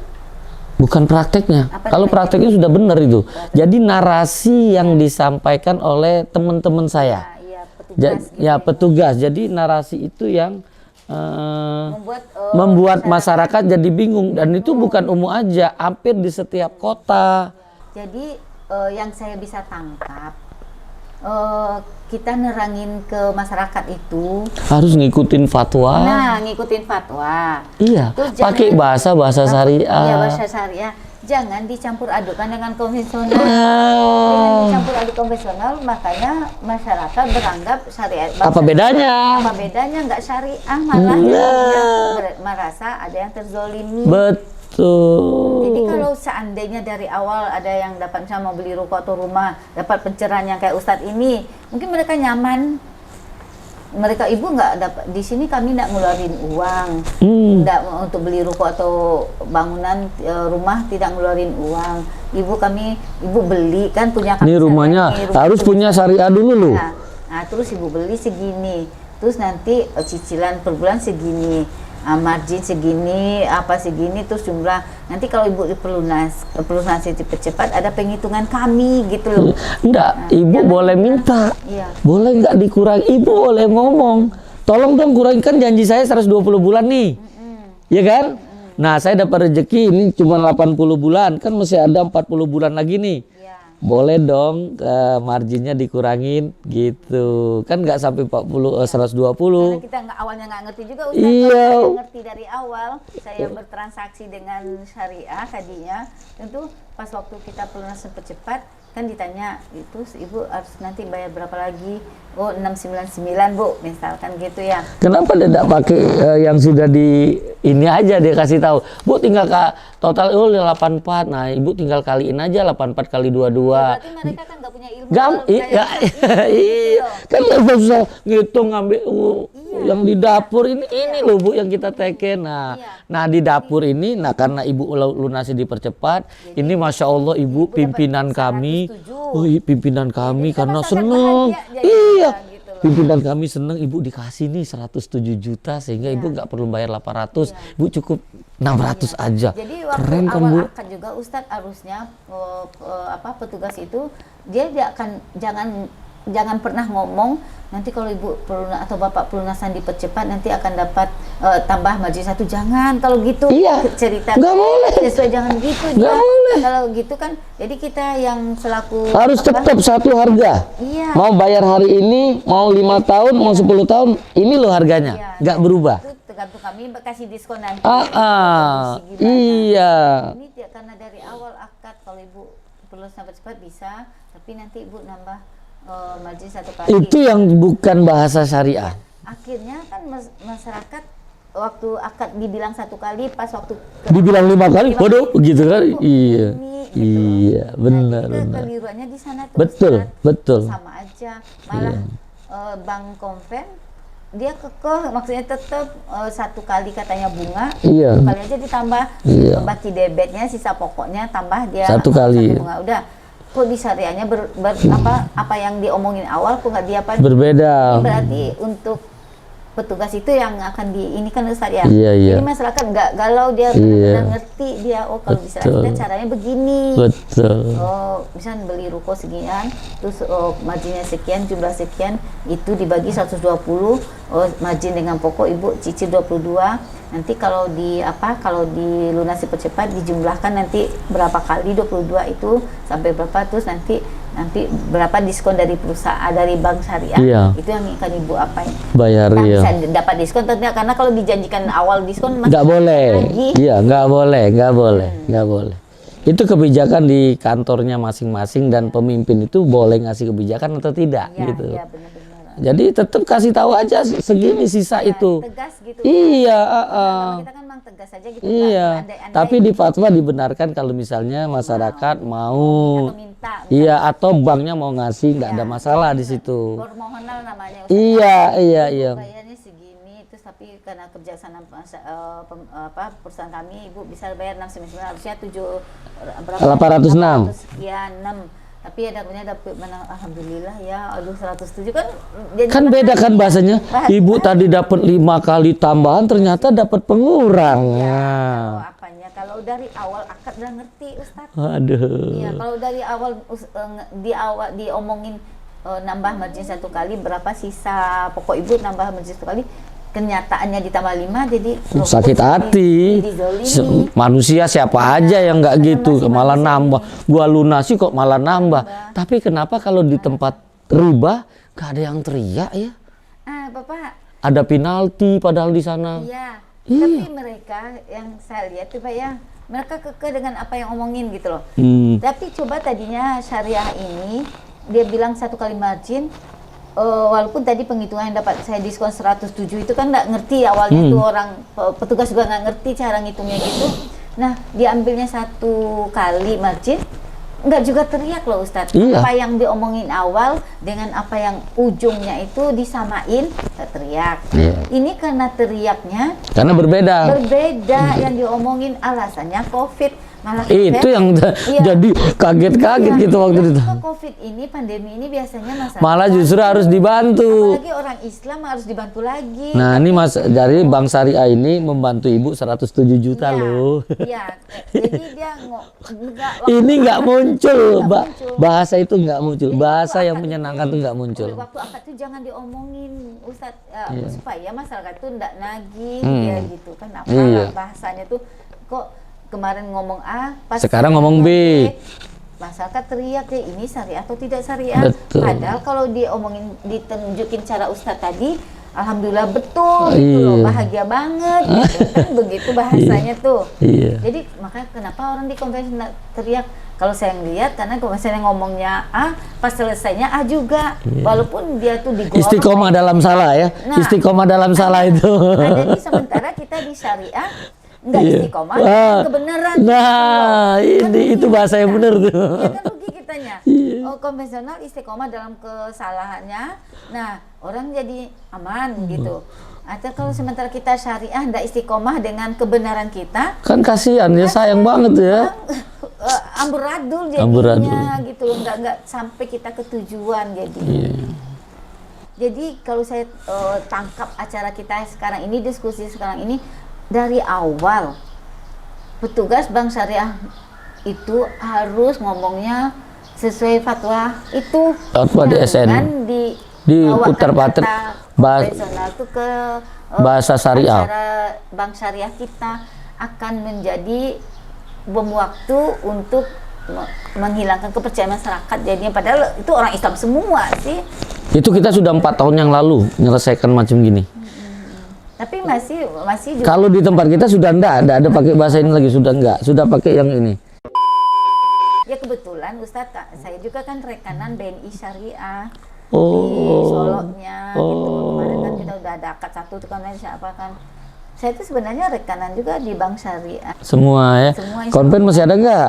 Bukan prakteknya. Kalau prakteknya sudah benar itu. Jadi narasi yang disampaikan oleh teman-teman saya. Iya, petugas. Petugas. Jadi narasi itu yang membuat masyarakat jadi bingung, dan itu bukan Umu aja, hampir di setiap kota. Jadi yang saya bisa tangkap, kita nerangin ke masyarakat itu harus ngikutin fatwa. Nah, ngikutin fatwa. Iya. Pakai bahasa syariah. Iya, bahasa syariah. Jangan dicampur adukkan dengan konvensional. Dengan dicampur aduk konvensional, makanya masyarakat beranggap syariat. Apa bedanya? Apa bedanya? Nggak syariah, malah jadinya merasa ada yang terzolimi. Betul. Jadi kalau seandainya dari awal ada yang dapat, misalnya mau beli ruko atau rumah, dapat pencerahan yang kayak Ustadz ini, mungkin mereka nyaman. Mereka, ibu nggak dapat di sini, kami nggak ngeluarin uang, nggak untuk beli ruko atau bangunan rumah, tidak ngeluarin uang. Ibu beli kan, punya. Ini rumahnya harus punya syariah dulu loh. Nah, terus ibu beli segini, terus nanti cicilan per bulan segini. Margin segini, apa segini, terus jumlah. Nanti kalau ibu pelunasi cepat-cepat, ada penghitungan kami gitu loh. Enggak, ibu boleh minta. Iya. Boleh nggak dikurangi? Ibu boleh ngomong. Tolong dong kurangkan janji saya 120 bulan nih. Ya kan? Nah, saya dapat rezeki ini cuma 80 bulan, kan masih ada 40 bulan lagi nih. Iya. boleh dong marginnya dikurangin gitu. Kan nggak sampai 40 120. Karena kita awalnya nggak ngerti juga Ustaz. Iya. Kalau saya ngerti dari awal, saya bertransaksi dengan syariah tadinya, tentu pas waktu kita pelunasan percepat kan ditanya itu ibu harus nanti bayar berapa lagi? Oh 699 Bu, misalkan gitu ya. Kenapa dia tidak pakai yang sudah di ini aja dia kasih tahu, Bu tinggal total 84. Nah ibu tinggal kaliin aja 84 kali 22. Berarti mereka kan nggak punya ilmu. Iya, iya, kan nggak susah ngitung ngambil yang di dapur ini loh Bu yang kita teken. Nah di dapur ini, nah karena ibu lunasi dipercepat, ini masya Allah ibu pimpinan kami, pimpinan kami karena seneng, iya. Pimpinan kami seneng ibu dikasih nih 107 juta sehingga ibu nggak perlu bayar 800, ibu cukup 600 aja. Jadi waktu keren kan awal Bu? akad juga Ustadz harusnya petugas itu dia akan jangan pernah ngomong nanti kalau ibu atau bapak pelunasan dipercepat nanti akan dapat tambah margin 1, jangan kalau gitu. Iya, cerita nggak boleh. Sesuai jangan gitu Nggak boleh. Kalau gitu kan jadi kita yang selaku Harus tetap satu harga. Iya. Mau bayar hari ini, mau 5 tahun, mau 10 tahun, ini loh harganya, Iya, nggak berubah. Itu tergantung kami kasih diskon nanti. Iya. Ini karena dari awal akad kalau ibu perlu sampai cepat bisa, tapi nanti ibu nambah margin 1 kali. Itu yang bukan bahasa syariah. Akhirnya kan masyarakat waktu akad dibilang 1 kali, pas waktu Dibilang 5 kali, waduh, gitu kan? Iya, gitu iya, benar, nah, benar. keliruannya di sana tuh, Betul, Ustaz. betul. Sama aja, malah bank konven dia kekeh, maksudnya tetap 1 kali katanya bunga, Iya. 1 kali aja ditambah, Iya. baki debetnya, sisa pokoknya tambah dia 1 kali. bunga. Udah, kok di syariahnya apa yang diomongin awal kok nggak dia Berbeda. berarti untuk petugas itu yang akan ini kan Ustaz ya. Iya, iya. Jadi masyarakat nggak galau, dia benar-benar ngerti dia kalau bisa kita caranya begini. Betul. Oh, misalnya beli ruko sekian, terus marginnya sekian, jumlah sekian, itu dibagi 120, margin dengan pokok ibu cicil 22. Nanti kalau kalau dilunasi percepat dijumlahkan nanti berapa kali 22 itu sampai berapa, terus nanti berapa diskon dari perusahaan dari bank syariah. Iya. Itu yang akan ibu apain. Bayar, Nah, iya. bisa dapat diskon tentunya karena kalau dijanjikan awal diskon Nggak boleh. lagi. Iya, nggak boleh. Itu kebijakan di kantornya masing-masing dan pemimpin itu boleh ngasih kebijakan atau tidak Iya, gitu. iya, benar-benar. Jadi tetap kasih tahu aja segini sisa Ya, itu. tegas gitu. Iya, Kalau kita kan memang tegas aja gitu. iya. nggak andai-andai Tapi di fatwa dibenarkan kalau misalnya masyarakat mau, atau minta. iya, atau banknya mau ngasih, nggak ada masalah di situ. Permohonan namanya. Iya. Bayarnya segini, terus tapi karena kebijaksanaan perusahaan kami, ibu bisa bayar 699, harusnya 806. sekian 6. Tapi dapat mana, alhamdulillah ya, aduh 107 kan. Jadi Kan beda kan bahasanya. Ibu tadi dapat 5 kali tambahan, ternyata dapat pengurang. Kalau apanya? Kalau dari awal akad udah ngerti Ustadz. Aduh. Iya, kalau dari awal diomongin nambah margin 1 kali, berapa sisa pokok ibu nambah margin 1 kali, kenyataannya ditambah 5, jadi Sakit hati. Manusia siapa aja yang nggak gitu, malah nambah. Gua lunasi kok malah nambah. Tapi kenapa kalau di tempat riba nggak ada yang teriak ya? Bapak. Ada penalti padahal di sana. Iya. Tapi mereka yang saya lihat tuh Pak ya, mereka kekeh dengan apa yang omongin gitu loh. Tapi coba tadinya syariah ini dia bilang 1 kali margin. Walaupun tadi penghitungan yang dapat saya diskon 107 itu kan nggak ngerti awalnya tuh orang petugas juga nggak ngerti cara ngitungnya gitu. Nah diambilnya 1 kali margin, nggak juga teriak loh Ustadz. Iya. Apa yang diomongin awal dengan apa yang ujungnya itu disamain, nggak teriak. Iya. Ini karena teriaknya Karena berbeda. yang diomongin alasannya COVID. Malah Itu yang jadi kaget-kaget gitu waktu itu. COVID ini, pandemi ini biasanya masalah. Malah justru harus dibantu. Apalagi orang Islam harus dibantu lagi. Nah, ini Mas dari Bank Syariah ini membantu Ibu 107 juta loh. Iya. Jadi dia Ini nggak muncul, Nggak bahasa itu nggak muncul. Jadi Bahasa waktu yang akad menyenangkan tuh nggak muncul. Waktu akad tuh jangan diomongin Ustadz, Iya. supaya masyarakat tuh nggak nagih ya gitu kan. Apa Iya. bahasanya tuh kok kemarin ngomong A, pas Sekarang ngomong B. masyarakat teriak ya ini syariah atau tidak syariah. Betul. Padahal kalau diomongin, ditunjukin cara Ustadz tadi, alhamdulillah betul gitu loh, Iya. bahagia banget gitu. Kan begitu bahasanya tuh. Iya. Jadi makanya kenapa orang di konvensi teriak? Kalau saya ngeliat, karena kalau misalnya ngomongnya A, pas selesainya A juga, walaupun dia tuh digorok. Istiqomah dalam salah ya. Nah, Istiqomah dalam salah itu. Ada di sementara kita di syariah nggak Iya. istiqomah, Ah. kebenaran. Nah, Kan ini itu rugi bahasa yang kita. benar tuh. Iya kan rugi kitanya. Iya. Oh, konvensional istiqomah dalam kesalahannya. Nah, orang jadi aman gitu. Atau kalau sementara kita syariah nggak istiqomah dengan kebenaran kita, Kan kasihan ya, sayang banget ya. amburadul jadinya Amburadul. gitu loh, nggak sampai kita ke tujuan jadi. Iya. Jadi kalau saya tangkap acara kita sekarang ini, diskusi sekarang ini, dari awal petugas Bank Syariah itu harus ngomongnya sesuai fatwa itu. Fatwa di SN. Jangan Diputar pater konvensional itu ke bahasa syariah. acara Bank Syariah kita akan menjadi bom waktu untuk menghilangkan kepercayaan masyarakat. Jadinya padahal itu orang Islam semua sih. Itu kita sudah 4 tahun yang lalu menyelesaikan macam gini. Tapi masih juga. Kalau di tempat kita sudah enggak ada pakai bahasa ini lagi, sudah enggak, sudah pakai yang ini. Ya kebetulan Ustadz, saya juga kan rekanan BNI Syariah di Oh. Solonya gitu. Kemarin kan kita udah ada akad 1 tuh kan siapa kan. Saya itu sebenarnya rekanan juga di Bank Syariah. Semua ya. Semua Konven masih ada enggak?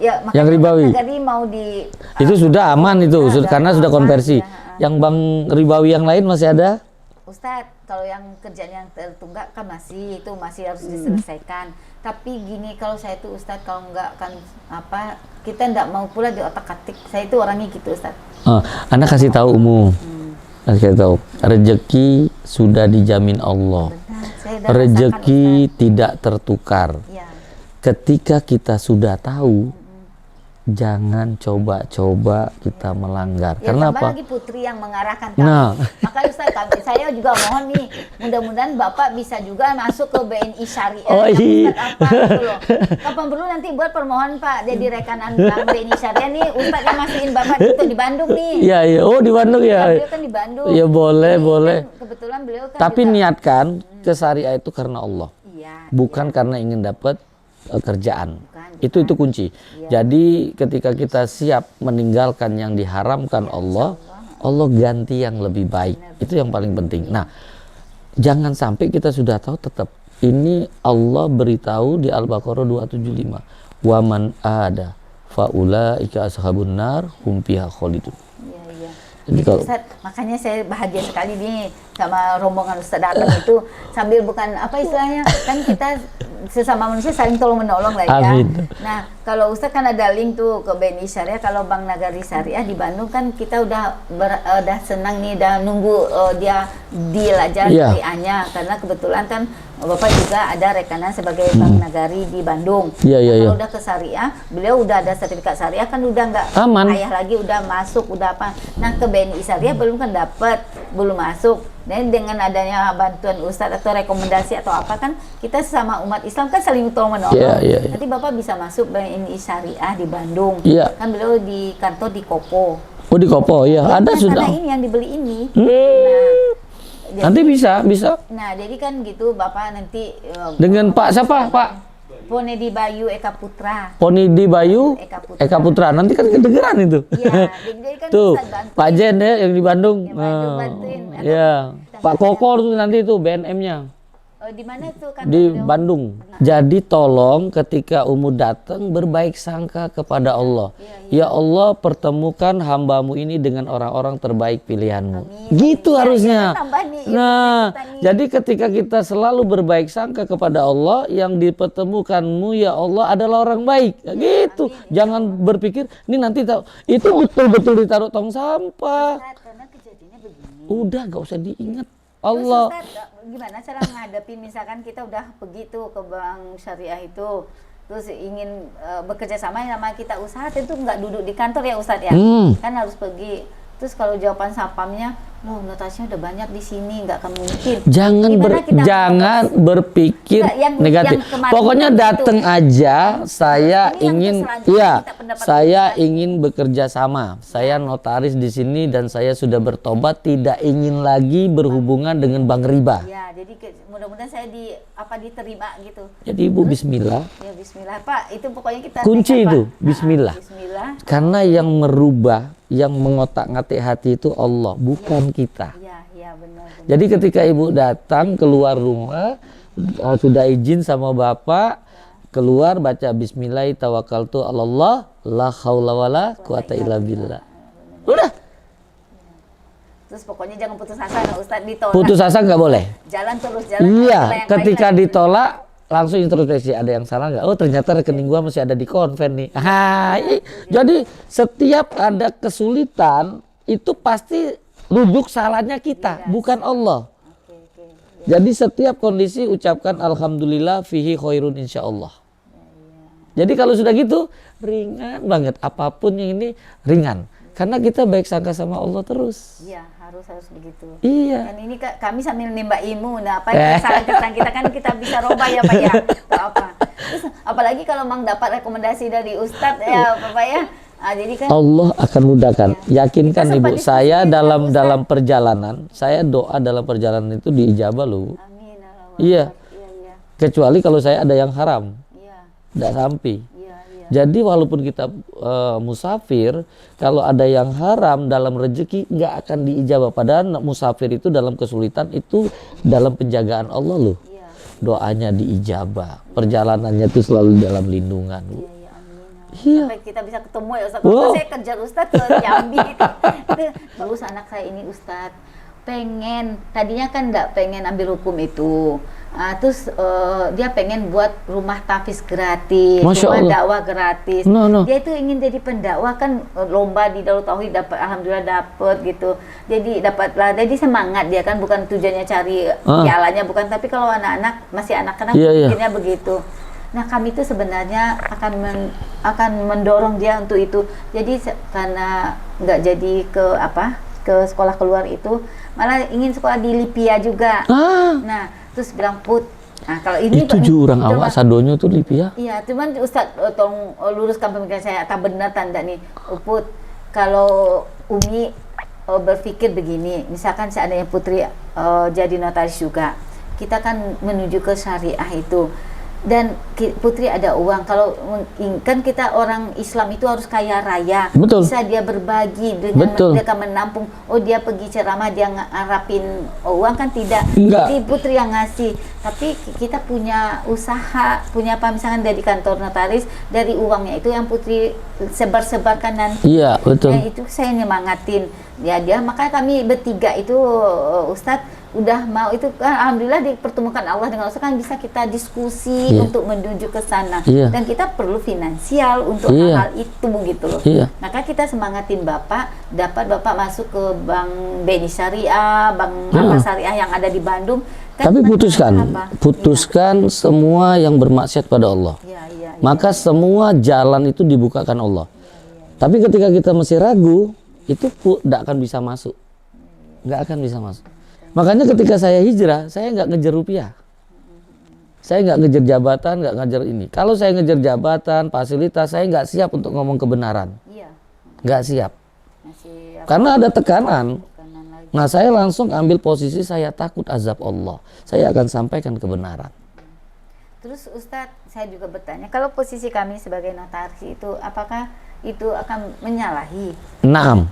Ya, Yang ribawi? Tadi mau di Itu sudah aman itu, sudah karena sudah aman, konversi. ya. Yang bank ribawi yang lain masih ada? Ustadz, kalau yang kerjaan yang tertunggak kan itu masih harus diselesaikan. Tapi gini, kalau saya itu Ustadz, kalau enggak kan kita enggak mau pula di otak-atik. Saya itu orangnya gitu Ustadz. Anda kasih tahu umum. Kasih tahu, rezeki sudah dijamin Allah. Benar, saya udah Rezeki rasakan, tidak tertukar. Ustadz. Ya. Ketika kita sudah tahu, jangan coba-coba kita melanggar. Ya, Karena tambah apa? lagi Putri yang mengarahkan kami. Nah. Makanya Ustaz, saya juga mohon nih, mudah-mudahan Bapak bisa juga masuk ke BNI Syariah. Oh, yang iya. Ustaz apa gitu loh. Kapan perlu nanti buat permohonan Pak, jadi rekanan Bank BNI Syariah nih, Ustaz yang masukin Bapak itu di Bandung nih. Iya, iya. Oh, di Bandung ya. Beliau kan di Bandung. Iya, boleh, Ini boleh. kan kebetulan beliau kan Tapi juga, niatkan ke syariah itu karena Allah, Iya, bukan karena ingin dapat kerjaan. Bukan, Itu kunci. Jadi ketika kita siap meninggalkan yang diharamkan Allah, Allah ganti yang lebih baik. Itu yang paling penting. Nah, jangan sampai kita sudah tahu tetap. Ini Allah beritahu di Al-Baqarah 275. Wa man ada faulaika ashabun nar hum fiha khalidun. Iya, iya. Jadi Jadi kalau- Ustaz, makanya saya bahagia sekali nih sama rombongan Ustaz datang itu, sambil bukan apa istilahnya, kan kita sesama manusia saling tolong menolong lah ya. Amin. Nah, kalau Ustaz kan ada link tuh ke BNI Syariah, kalau Bank Nagari Syariah di Bandung kan kita udah senang nih, udah nunggu dia deal aja Iya. syariahnya, karena kebetulan kan Bapak juga ada rekanan sebagai Bank Nagari di Bandung. Iya, iya, Kalau iya. udah ke syariah, beliau udah ada sertifikat syariah kan udah nggak Aman. payah lagi, udah masuk, udah apa. Nah, ke BNI Syariah belum kan dapat, belum masuk. Dan dengan adanya bantuan Ustadz atau rekomendasi atau apa kan, kita sesama umat Islam kan saling tolong menolong. Iya, iya, iya. Nanti Bapak bisa masuk BNI Syariah di Bandung. Iya. Kan beliau di kantor di Kopo. Oh, di Kopo ya, ada Nah, sudah. karena ini yang dibeli ini. Nah, Nanti bisa. nah, jadi kan gitu Bapak nanti Dengan Pak siapa? Pak Ponedi Bayu Eka Putra. Ponidi Bayu Eka Putra. Nanti kan kedengeran itu. Iya, jadi kan Tuh, bisa bantuin. Pak Jen ya yang di Bandung. Yang Bandung bantuin. Atau Iya. kita Pak bisa- Kokor tuh nanti tuh BNM-nya Di mana tuh kan? di Bandung. Jadi tolong ketika Umu datang berbaik sangka kepada Allah. Ya Allah, pertemukan hambamu ini dengan orang-orang terbaik pilihanmu. Gitu Iya, harusnya. iya, tambah nih, iya, Nah, kita nih. jadi ketika kita selalu berbaik sangka kepada Allah, yang dipertemukanmu ya Allah adalah orang baik. Gitu. Jangan berpikir ini nanti tahu. Itu betul-betul ditaruh tong sampah. Ustaz, karena kejadiannya begini. Udah nggak usah diingat. Terus, Allah. Ustaz, gimana cara menghadapi misalkan kita udah pergi tuh ke bank syariah itu, terus ingin bekerja sama kita usaha, tentu nggak duduk di kantor ya Ustaz ya, Hmm. kan harus pergi. Terus kalau jawaban sapamnya, loh notasinya udah banyak di sini, nggak akan mungkin. Jangan Gimana kita jangan mengatasi? berpikir Nggak, yang negatif. kemarin Pokoknya itu. datang aja. Saya Ini yang ingin, selanjutnya iya, kita pendapat saya kita. ingin bekerja sama. Saya notaris di sini dan saya sudah bertobat, tidak ingin lagi berhubungan dengan bank riba. Ya, jadi mudah-mudahan saya diterima gitu. Jadi Ibu Bismillah. Ya Bismillah Pak, itu pokoknya kita Kunci nekat, itu, Pak. Bismillah. Bismillah. Karena yang merubah, yang mengotak-ngatik hati itu Allah, bukan kita. Ya benar. Jadi ketika Ibu datang keluar rumah, sudah izin sama Bapak, keluar baca Bismillah tawakkaltu 'alallah la haula wala quwata illa billah. Udah, Terus pokoknya jangan putus asa, nggak Ustadz, ditolak. putus asa nggak boleh. Jalan terus, jalan. Iya, Yang ketika lain lagi. ditolak langsung introspeksi, ada yang salah nggak? Oh ternyata rekening gua masih ada di konven nih. Jadi setiap ada kesulitan itu pasti rujuk salahnya kita, bukan Allah. Oke. Jadi setiap kondisi ucapkan alhamdulillah fihi khairun insyaallah. Jadi kalau sudah gitu ringan banget, apapun yang ini ringan. Karena kita baik sangka sama Allah terus. Iya, harus begitu. Iya. Dan ini kami sambil nimba ilmu, nah apa yang kesalahan kita kan kita bisa robah ya Pak ya, atau apa. Terus apalagi kalau Mang dapat rekomendasi dari Ustadz ya Bapak ya. Jadi kan Allah akan mudahkan. Yakinkan Kita sempat Ibu, saya diskusi dalam dengan Ustaz. dalam perjalanan, saya doa dalam perjalanan itu diijabah loh. amin. Iya. Iya. Kecuali kalau saya ada yang haram, Iya. tidak sampai. Iya. Jadi walaupun kita musafir, kalau ada yang haram dalam rezeki nggak akan diijabah. Padahal musafir itu dalam kesulitan itu dalam penjagaan Allah loh. Iya. Doanya diijabah, perjalanannya itu selalu dalam lindungan. Bu. Iya, amin. Iya. Sampai kita bisa ketemu ya Ustadz. Wow. Kalau saya kejar Ustadz ke Jambi itu terus anak saya ini Ustadz tadinya kan nggak pengen ambil hukum itu. Terus dia pengen buat rumah tahfiz gratis, Masya rumah Allah. dakwah gratis. No. Dia itu ingin jadi pendakwah kan, lomba di Darut Tauhid dapat, alhamdulillah dapat gitu. Jadi dapatlah, jadi semangat dia kan, bukan tujuannya cari pialanya, bukan. Tapi kalau anak-anak masih anak-anak Iya. pikirnya begitu. Nah kami itu sebenarnya akan mendorong dia untuk itu. Jadi karena nggak jadi ke sekolah keluar itu, malah ingin sekolah di Lipia juga. Nah terus bilang Put, nah kalau ini Itu jurang awak sadonyo tuh Lipia. Iya, cuman Ustadz tolong luruskan pemikiran saya, tak benar tanda nih Put, kalau Umi berpikir begini, misalkan seandainya Putri jadi notaris juga, kita kan menuju ke syariah itu, dan Putri ada uang. Kalau kan kita orang Islam itu harus kaya raya. Betul. Bisa dia berbagi dengan Betul. mereka menampung. Oh dia pergi ceramah dia ngarapin uang kan tidak. Enggak. Jadi Putri yang ngasih. Tapi kita punya usaha, punya apa misalkan dari kantor notaris, dari uangnya itu yang Putri sebar-sebarkan nanti. Iya, betul. Ya, itu saya nyemangatin ya dia. Makanya kami bertiga itu Ustadz udah mau itu kan, alhamdulillah dipertemukan Allah dengan Ustadz kan, bisa kita diskusi untuk menuju ke sana. Dan kita perlu finansial untuk hal itu gitu loh. Maka kita semangatin Bapak, dapat Bapak masuk ke Bank BNI Syariah, Bank Syariah yang ada di Bandung. Kan Tapi putuskan semua yang bermaksiat pada Allah. Maka semua jalan itu dibukakan Allah. Tapi ketika kita masih ragu, itu tidak akan bisa masuk. Nggak akan bisa masuk. Makanya ketika saya hijrah, saya nggak ngejar rupiah. Saya nggak ngejar jabatan, nggak ngejar ini. Kalau saya ngejar jabatan, fasilitas, saya nggak siap untuk ngomong kebenaran. Nggak siap. Karena ada tekanan. Nah saya langsung ambil posisi saya takut azab Allah. Saya akan sampaikan kebenaran. Terus Ustadz, saya juga bertanya, kalau posisi kami sebagai notaris itu, apakah itu akan menyalahi? Naam.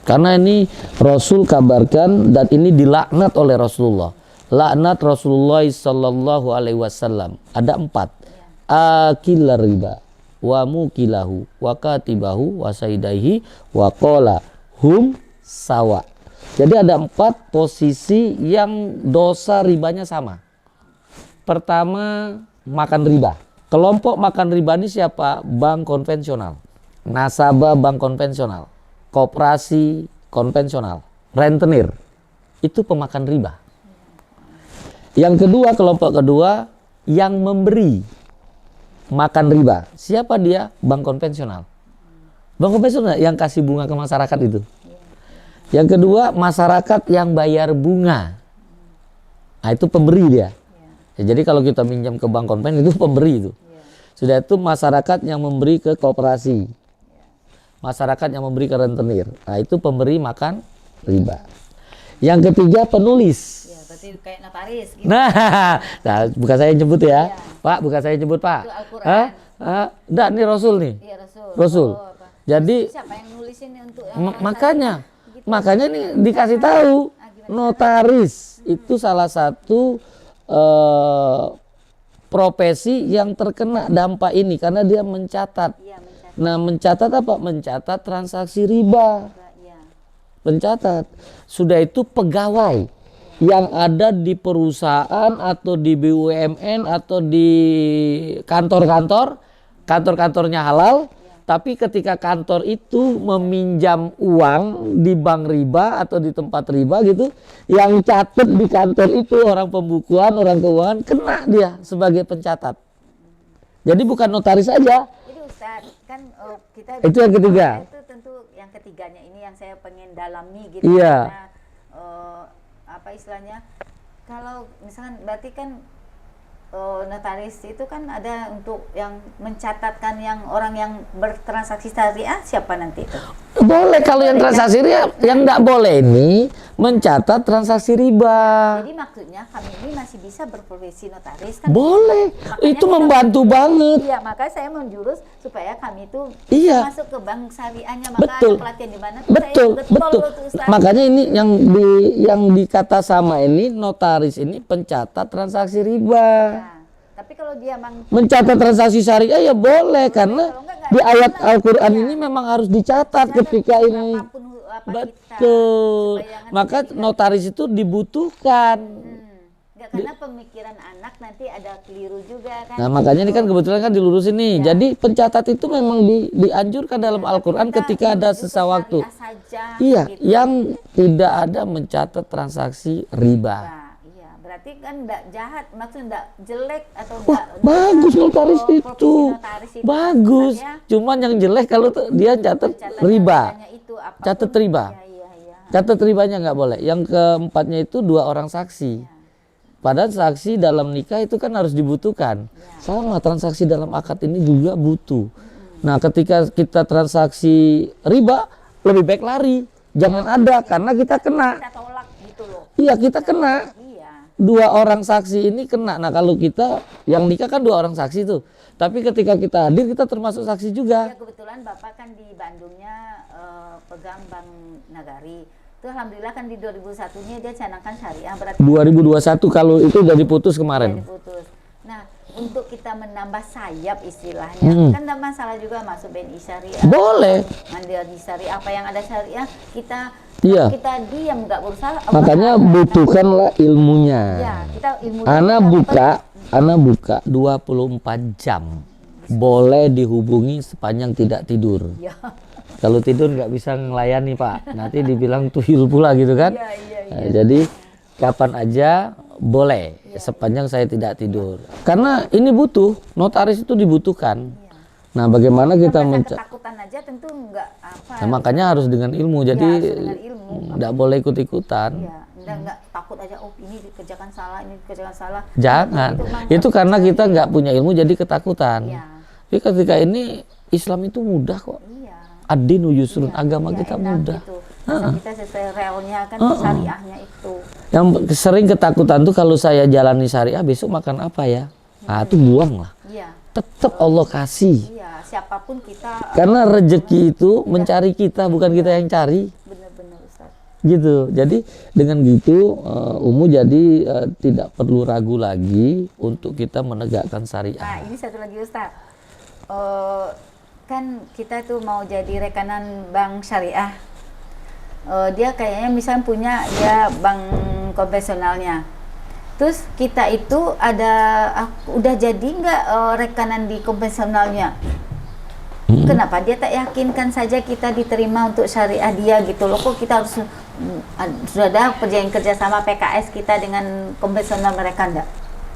Karena ini Rasul kabarkan dan ini dilaknat oleh Rasulullah. Laknat Rasulullah sallallahu alaihi wasallam. Ada 4. Akilar riba, wa mukilahu, wa katibahu, wa saidaihi, wa qala hum sawa. Jadi ada 4 posisi yang dosa ribanya sama. Pertama, makan riba. Kelompok makan riba ini siapa? Bank konvensional, nasabah bank konvensional, koperasi konvensional, rentenir, itu pemakan riba. Yang kedua, kelompok kedua yang memberi makan riba. Siapa dia? Bank konvensional. Bank konvensional yang kasih bunga ke masyarakat itu. Yang kedua, masyarakat yang bayar bunga. Nah, itu pemberi dia. Ya, jadi kalau kita minjam ke bank konven itu pemberi itu. Sudah itu masyarakat yang memberi ke koperasi. Masyarakat yang memberi ke rentenir. Nah, itu pemberi makan riba. Yang ketiga, penulis. Ya, berarti kayak notaris gitu. Nah, bukan saya yang jemput ya. Pak, bukan saya yang jemput, Pak. Itu Al-Quran. Enggak, ini Rasul nih. Iya, Rasul. Rasul. Oh, apa? Jadi Siapa yang nulisin untuk yang orang makanya syariah? Gitu. makanya ini dikasih tahu notaris itu salah satu profesi yang terkena dampak ini karena dia mencatat. Iya, mencatat. Nah, mencatat apa? Mencatat transaksi riba. Iya. Mencatat. Sudah itu pegawai yang ada di perusahaan atau di BUMN atau di kantor-kantornya halal. Tapi ketika kantor itu meminjam uang di bank riba atau di tempat riba gitu, yang catat di kantor itu orang pembukuan, orang keuangan, kena dia sebagai pencatat. Jadi bukan notaris saja. Jadi Ustaz, kan kita Itu yang ketiga. Itu tentu yang ketiganya ini yang saya pengen dalami gitu. Iya. Karena apa istilahnya? Kalau misalkan berarti kan notaris itu kan ada untuk yang mencatatkan yang orang yang bertransaksi syariah siapa nanti itu? Boleh kalau yang transaksi riba, yang nggak boleh ini mencatat transaksi riba. Jadi maksudnya kami ini masih bisa berprofesi notaris kan? Boleh, Makanya itu kita- membantu banget. Iya, makanya saya menjurus supaya kami itu Iya. masuk ke bank syariahnya. Maka Betul. ada pelatihan di mana? Betul, Saya betul. tuh, Ustaz. Makanya ini yang dikata sama ini notaris ini pencatat transaksi riba. Nah, tapi kalau dia Mencatat transaksi syariah ya boleh karena kalau enggak di ayat jelas. Al-Qur'an Iya. ini memang harus dicatat ketika ini. apapun apa Betul. kita, supaya Maka nanti notaris itu dibutuhkan. enggak, karena pemikiran anak nanti ada keliru juga kan. Nah, makanya ini kan kebetulan kan dilurusin nih. Jadi pencatat itu memang dianjurkan dalam Al-Qur'an ketika ada sisa waktu. Saja, Iya, gitu. yang tidak ada mencatat transaksi riba. Nah, iya, berarti kan enggak jahat, maksudnya enggak jelek atau Wah, enggak bagus notaris profesi itu. notaris itu Bagus. maksudnya Cuman yang jelek kalau dia catat mencatat riba. datanya itu apapun. Catat riba. Iya, iya. Catat ribanya nggak boleh. Yang keempatnya itu 2 orang saksi. Padahal saksi dalam nikah itu kan harus dibutuhkan. Sama transaksi dalam akad ini juga butuh. Nah, ketika kita transaksi riba, lebih baik lari. Jangan ada karena kita kena. Kita tolak gitu loh. Iya, kita kena. Iya. 2 orang saksi ini kena. Nah, kalau kita yang nikah kan 2 orang saksi tuh. Tapi ketika kita hadir kita termasuk saksi juga. Ya kebetulan Bapak kan di Bandungnya pegang Bank Nagari. Itu alhamdulillah kan di 2001-nya dia canangkan syariah berarti 2021 kalau itu udah diputus udah kemarin. diputus. Nah, untuk kita menambah sayap istilahnya, kan ada masalah juga masuk BNI syariah. Boleh. Mandiri syariah, apa yang ada syariah kita Iya. kita diam nggak berusaha. Makanya Allah butuhkanlah ilmunya. Ya, kita ilmu. Ana buka 24 jam. Boleh dihubungi sepanjang tidak tidur. Ya. Kalau tidur nggak bisa ngelayani, Pak. Nanti dibilang tuyul pula gitu kan. Iya. Nah, jadi kapan aja boleh sepanjang saya tidak tidur. Karena ini butuh, notaris itu dibutuhkan. Nah, bagaimana kita Ketakutan aja tentu nggak apa. Nah, makanya harus dengan ilmu. Jadi harus dengan ilmu. nggak boleh ikut-ikutan. Ya, enggak takut aja ini dikerjakan salah, ini dikerjakan salah. Jangan. memang Itu harus karena cari. kita nggak punya ilmu jadi ketakutan. Iya. Tapi ketika ini Islam itu mudah kok. Iya. Ad-dinu yusrun, Iya, agama iya, kita enak mudah. gitu. Masa kita sesuai realnya kan syariahnya itu. Yang sering ketakutan tuh kalau saya jalani syariah besok makan apa ya? Nah, itu buang lah. Iya. Tetap Allah kasih. Iya, siapapun kita Karena rezeki itu mencari kita, bukan kita yang cari. benar-benar Ustaz. Gitu. Jadi dengan gitu Umu jadi tidak perlu ragu lagi untuk kita menegakkan Nah, syariah. ini satu lagi Ustaz. Kan kita tuh mau jadi rekanan bank syariah. Dia kayaknya misalnya punya dia bank konvensionalnya. Terus kita itu udah jadi nggak rekanan di konvensionalnya? Kenapa dia tak yakinkan saja kita diterima untuk syariah dia gitu loh? Kok kita harus sudah ada perjanjian kerjasama PKS kita dengan konvensional mereka enggak?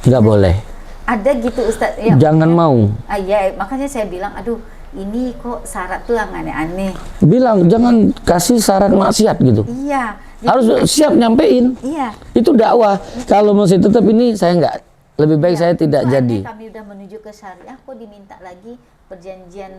Nggak boleh. Ada gitu Ustaz? Ya, Jangan mau. iya, makanya saya bilang, aduh, ini kok syarat tuh yang aneh-aneh. Bilang jangan kasih syarat maksiat gitu. Iya. Jadi- Harus siap nyampein. Iya. Itu dakwah. Kalau masih tetap ini saya nggak, lebih baik Iya. saya tidak Soalnya jadi. kami udah menuju ke syariah, kok diminta lagi perjanjian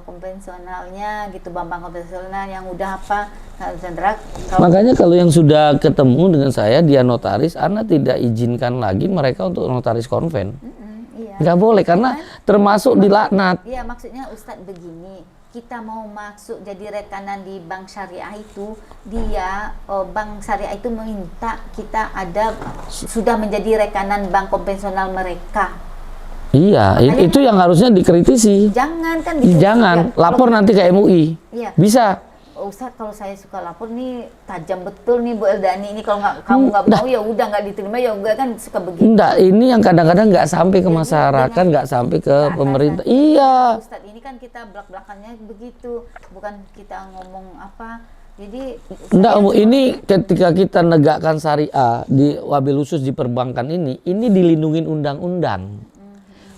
konvensionalnya gitu, bank konvensional yang udah apa, Sandra. Makanya kalau yang sudah ketemu dengan saya, dia notaris, Ana tidak izinkan lagi mereka untuk notaris konven. Iya. Nggak boleh karena termasuk dilaknat. Iya, maksudnya Ustadz begini, kita mau masuk jadi rekanan di bank syariah itu, dia bank syariah itu meminta kita ada sudah menjadi rekanan bank konvensional mereka. Iya, itu yang harusnya dikritisi. Jangan kan bisa Jangan, juga. lapor nanti ke MUI. Iya. Bisa. Ustadz, kalau saya suka lapor nih tajam betul nih Bu Eldani, ini kalau nggak kamu nggak mau ya udah nggak diterima ya udah, kan suka begitu. Enggak, ini yang kadang-kadang nggak sampai ke masyarakat, nggak sampai ke pemerintah. Iya. Ustadz, ini kan kita belak-belakannya begitu, bukan kita ngomong apa. Jadi Enggak, ini ketika kita negakkan syariah di wabil khusus di perbankan ini dilindungin undang-undang.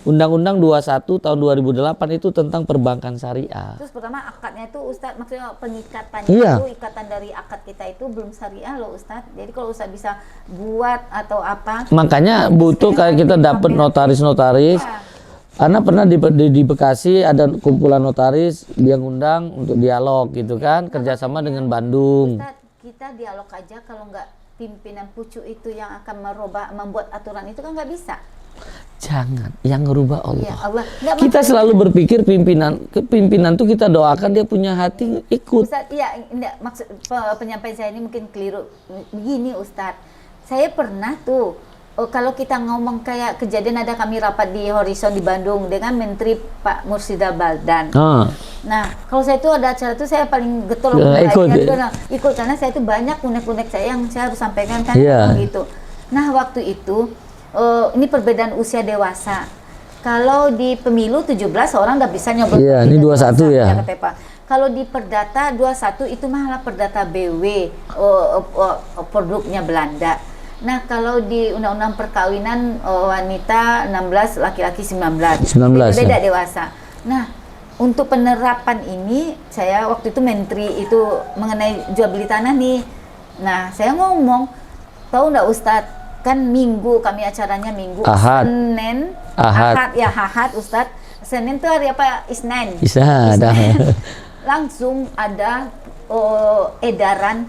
Undang-Undang 21 tahun 2008 itu tentang perbankan syariah. terus pertama akadnya itu Ustadz, maksudnya pengikatannya Iya. itu, ikatan dari akad kita itu belum syariah loh Ustadz. Jadi kalau Ustadz bisa buat atau apa, Makanya butuh kayak kita dapat notaris-notaris. ya, Ana pernah di Bekasi ada kumpulan notaris, dia ngundang untuk dialog gitu kan, kerjasama dengan Bandung. Ustadz, kita dialog aja, kalau nggak pimpinan pucuk itu yang akan membuat aturan itu kan nggak bisa. Jangan, yang ngerubah Ya Allah. Allah, nggak Kita maksudnya- selalu berpikir pimpinan tuh kita doakan dia punya hati ikut. Ustadz, iya, enggak, maksud penyampaian saya ini mungkin keliru. Begini Ustadz, saya pernah tuh, kalau kita ngomong kayak kejadian, ada kami rapat di Horizon di Bandung dengan Menteri Pak Mursyida Baldan. Ah, Nah, kalau saya tuh ada acara tuh saya paling getol ikut karena saya tuh banyak unek-unek saya yang saya harus sampaikan kan, Iya. gitu. Nah, waktu itu ini perbedaan usia dewasa. Kalau di pemilu 17 orang nggak bisa nyoblos. Iya, ini 21 ya. Kalau di Perdata 21 itu malah Perdata BW, produknya Belanda. Nah, kalau di Undang-Undang Perkawinan wanita 16, laki-laki 19. 19, Beda ya. dewasa. Nah, untuk penerapan ini saya waktu itu menteri itu mengenai jual beli tanah nih. Nah, saya ngomong, tahu nggak Ustadz, kan Minggu kami acaranya Minggu, Ahad. Senin, Ahad. ya Ahad Ustadz. Senin tuh hari apa? Isnin. bisa ada. Langsung ada edaran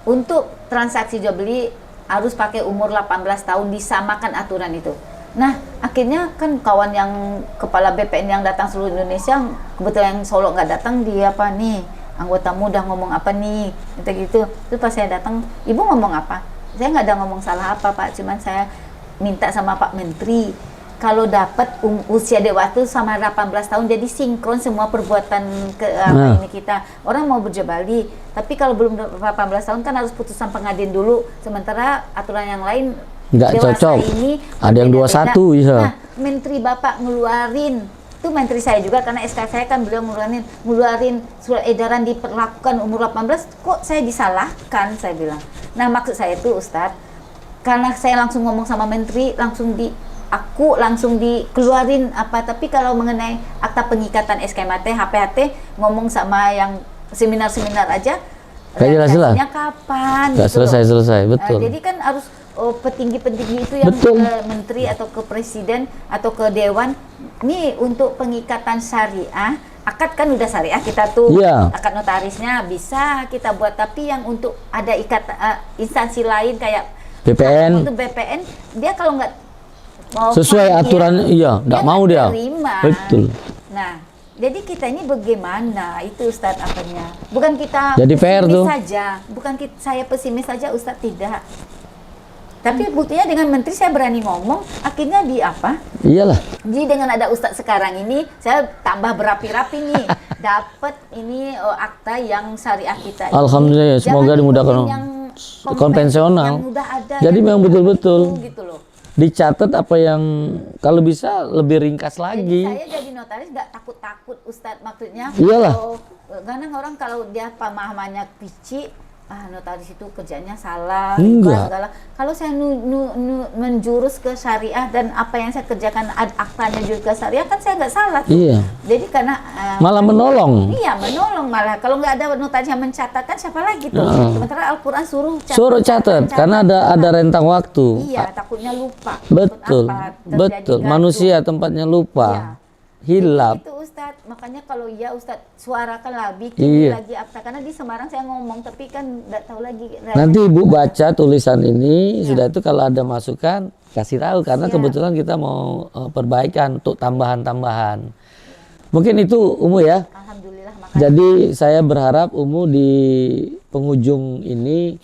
untuk transaksi jual beli harus pakai umur 18 tahun, disamakan aturan itu. Nah, akhirnya kan kawan yang kepala BPN yang datang seluruh Indonesia, kebetulan yang Solo nggak datang, dia apa nih, anggota muda ngomong apa nih, gitu. Terus pas saya datang, Ibu ngomong apa? Saya nggak ada ngomong salah apa Pak, cuman saya minta sama Pak Menteri, kalau dapat usia dewasa sama 18 tahun jadi sinkron semua perbuatan ini kita. Orang mau berjabali, tapi kalau belum 18 tahun kan harus putusan pengadilan dulu. Sementara aturan yang lain Nggak dewasa cocok. ini Ada yang berbeda-beda. 21, iya. Nah, Menteri Bapak ngeluarin, itu menteri saya juga karena SK saya kan beliau ngeluarin surat edaran diperlakukan umur 18, kok saya disalahkan, saya bilang. Nah, maksud saya itu Ustadz, karena saya langsung ngomong sama menteri, langsung dikeluarin apa, tapi kalau mengenai akta pengikatan SKMAT, HPHT, ngomong sama yang seminar-seminar aja, Nggak jelas-jelas. realisasinya kapan? Nggak gitu loh. selesai, betul. Jadi kan harus petinggi-petinggi itu yang Betul. ke menteri atau ke presiden atau ke dewan, nih untuk pengikatan syariah, akad kan udah syariah kita tuh, Iya. akad notarisnya bisa kita buat, tapi yang untuk ada instansi lain kayak BPN. untuk BPN, dia kalau nggak mau Sesuai panggil, aturan, iya, nggak mau nggak dia. terima. Betul. Nah, jadi kita ini bagaimana itu Ustadz apanya? Bukan kita Jadi fair pesimis tuh. saja, bukan saya pesimis saja Ustadz, tidak. Tapi buktinya dengan menteri saya berani ngomong, akhirnya di apa? Iyalah. Jadi dengan ada Ustadz sekarang ini, saya tambah berapi-rapi nih, dapat ini akta yang syariah kita. Ini. Alhamdulillah, ya, semoga Jangan dimudahkan. ikutin yang Konvensional. yang udah ada. Jadi yang memang udah betul-betul. begitu, gitu loh. Dicatat apa yang kalau bisa lebih ringkas Jadi lagi. saya jadi notaris nggak takut-takut Ustadz, maksudnya. Iyalah. Kadang orang kalau dia pemahamannya pici, notaris itu kerjanya salah, Enggak. segala. Kalau saya menjurus ke syariah dan apa yang saya kerjakan aktanya juga syariah, kan saya nggak salah tuh. Iya. Jadi karena Malah menolong. iya, menolong malah. Kalau nggak ada notaris yang mencatatkan, siapa lagi tuh? Sementara Al-Quran suruh Catat karena ada rentang waktu. Iya, takutnya lupa. Betul, Takut apa, terjadi betul. gaduh. Manusia tempatnya lupa, Iya. hilap. Itu Ustadz, makanya kalau iya Ustadz suarakan bikin Iya. lagi apa, karena di Semarang saya ngomong tapi kan nggak tahu lagi. Nanti Ibu baca tulisan ini, sudah itu kalau ada masukan kasih tahu karena kebetulan kita mau perbaikan untuk tambahan-tambahan. Mungkin itu Umu ya. Alhamdulillah, makasih. Jadi saya berharap Umu di penghujung ini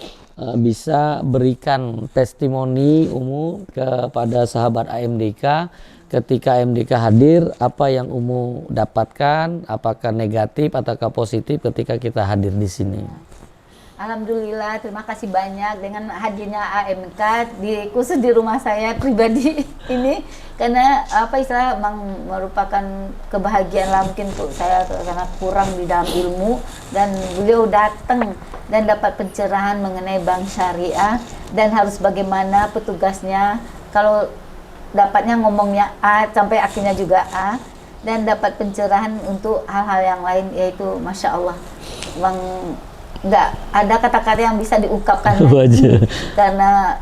bisa berikan testimoni Umu kepada sahabat AMDK. Ketika AMDK hadir, apa yang Umu dapatkan, apakah negatif ataukah positif ketika kita hadir di sini. Alhamdulillah, terima kasih banyak dengan hadirnya AMK khusus di rumah saya pribadi ini, karena apa istilah merupakan kebahagiaan lah mungkin untuk saya karena kurang di dalam ilmu, dan beliau datang dan dapat pencerahan mengenai bank syariah dan harus bagaimana petugasnya, kalau dapatnya ngomongnya A sampai akhirnya juga A, dan dapat pencerahan untuk hal-hal yang lain, yaitu Masya Allah, Bang, nggak ada kata-kata yang bisa diungkapkan lagi, karena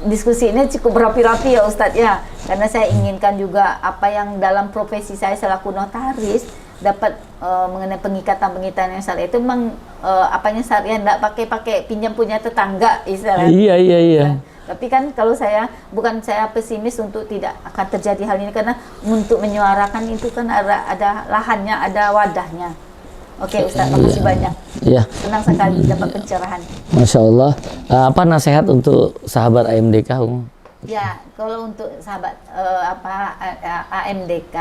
diskusi ini cukup berapi-rapi ya Ustadz ya, karena saya inginkan juga apa yang dalam profesi saya selaku notaris dapat mengenai pengikatan yang syariah itu memang apanya syariah, nggak pakai pinjam punya tetangga istilahnya. Iya. Tapi kan kalau saya, bukan saya pesimis untuk tidak akan terjadi hal ini, karena untuk menyuarakan itu kan ada lahannya, ada wadahnya. Oke Ustaz, makasih banyak. Iya. Senang sekali dapat pencerahan. Masya Allah. Apa nasihat untuk sahabat AMDK Umu? Ya, kalau untuk sahabat AMDK,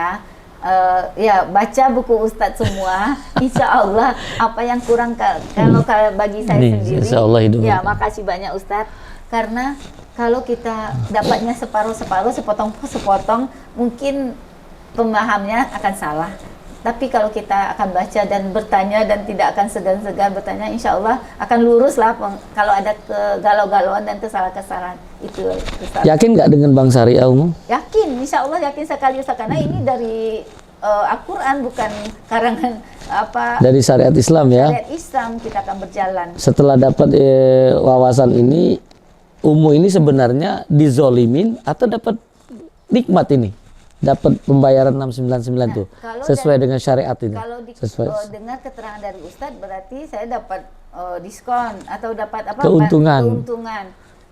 ya baca buku Ustadz semua. Insya Allah apa yang kurang kalau bagi saya sendiri. Insya Allah hidup. Ya, makasih banyak Ustadz. Karena kalau kita dapatnya separuh-separuh, sepotong, mungkin pemahamnya akan salah. Tapi kalau kita akan baca dan bertanya dan tidak akan segan-segan bertanya, insya Allah akan lurus lah kalau ada kegalau-galauan dan kesalahan-kesalahan itu. Yakin nggak dengan bank syariah Umu? Yakin, insya Allah yakin sekali Ustaz, karena ini dari Al-Quran, bukan karangan apa. Dari syariat Islam ya. Syariat Islam kita akan berjalan. Setelah dapat wawasan ini, Umu ini sebenarnya dizolimin atau dapat nikmat ini? Dapat pembayaran 699 tuh sesuai dengan syariat ini. Kalau dengar keterangan dari Ustadz, berarti saya dapat diskon atau dapat apa? Keuntungan.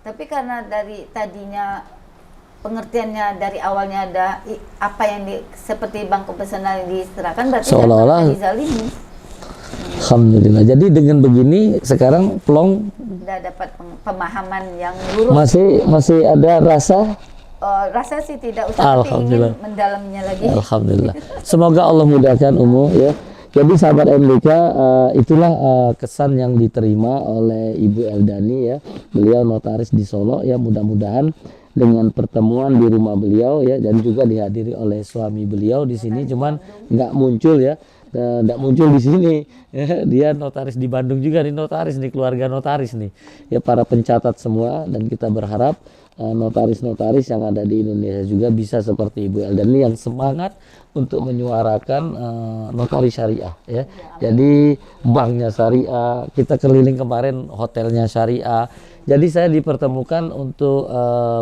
Tapi karena dari tadinya pengertiannya dari awalnya ada apa yang seperti bank konvensional yang diserahkan, berarti seolah-olah dizalimi. Alhamdulillah. Jadi dengan begini sekarang plong sudah dapat pemahaman yang lurus. Masih ada rasa. Rasa sih tidak usah, tapi ingin mendalaminya lagi. Alhamdulillah. Semoga Allah mudahkan Umu ya. Jadi sahabat MDK, itulah kesan yang diterima oleh Ibu Eldani ya. Beliau notaris di Solo ya, mudah-mudahan dengan pertemuan di rumah beliau ya, dan juga dihadiri oleh suami beliau di sini, cuman nggak muncul ya. Tidak muncul di sini ya, dia notaris di Bandung juga nih, notaris nih, keluarga notaris nih ya, para pencatat semua, dan kita berharap notaris-notaris yang ada di Indonesia juga bisa seperti Ibu Eldani yang semangat untuk menyuarakan notaris syariah ya. Jadi banknya syariah, kita keliling kemarin hotelnya syariah. Jadi saya dipertemukan untuk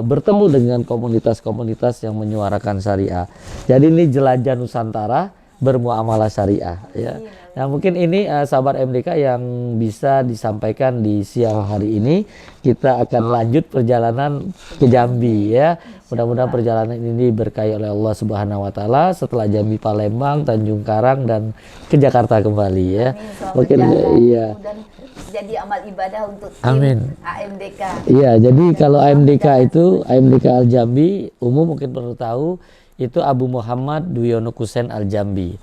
bertemu dengan komunitas-komunitas yang menyuarakan syariah. Jadi ini jelajah Nusantara bermuamalah syariah ya. Nah mungkin ini sahabat MDK yang bisa disampaikan di siang hari ini. Kita akan lanjut perjalanan ke Jambi ya. Mudah-mudahan perjalanan ini berkahi oleh Allah Subhanahu wa taala, setelah Jambi, Palembang, Tanjung Karang, dan ke Jakarta kembali ya. Mungkin iya. Dan jadi amal ibadah untuk Amin. AMDK. Iya, jadi kalau AMDK itu AMDK Al Jambi, umum mungkin perlu tahu, itu Abu Muhammad Duyono Kusen Al Jambi.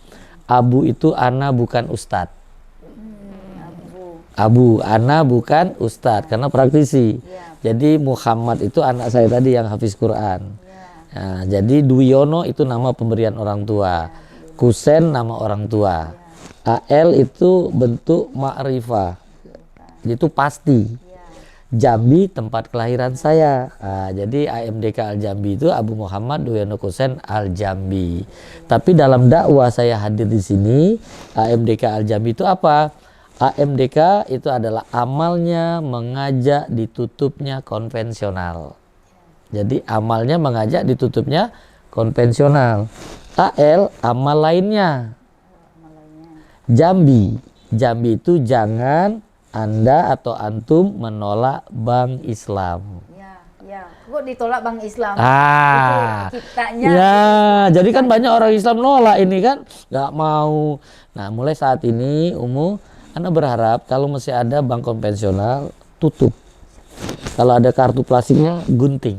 Abu itu ana bukan ustadz. Abu, ana bukan ustadz karena praktisi. Jadi Muhammad itu anak saya tadi yang hafiz Quran. Nah, jadi Duyono itu nama pemberian orang tua. Kusen nama orang tua. AL itu bentuk ma'rifah. itu pasti. Jambi tempat kelahiran saya. Nah, jadi AMDK Al Jambi itu Abu Muhammad Duyono Kusen Al Jambi. Tapi dalam dakwah saya hadir di sini, AMDK Al Jambi itu apa? AMDK itu adalah amalnya mengajak ditutupnya konvensional. Jadi amalnya mengajak ditutupnya konvensional. AL amal lainnya. Jambi. Jambi itu jangan Anda atau antum menolak Bank Islam. Ya. Kok ditolak Bank Islam? Ah, itu kitanya. ya, jadi kan banyak orang Islam nolak ini kan, nggak mau. Nah, mulai saat ini, Anda berharap kalau masih ada bank konvensional, tutup. Kalau ada kartu plastiknya, gunting.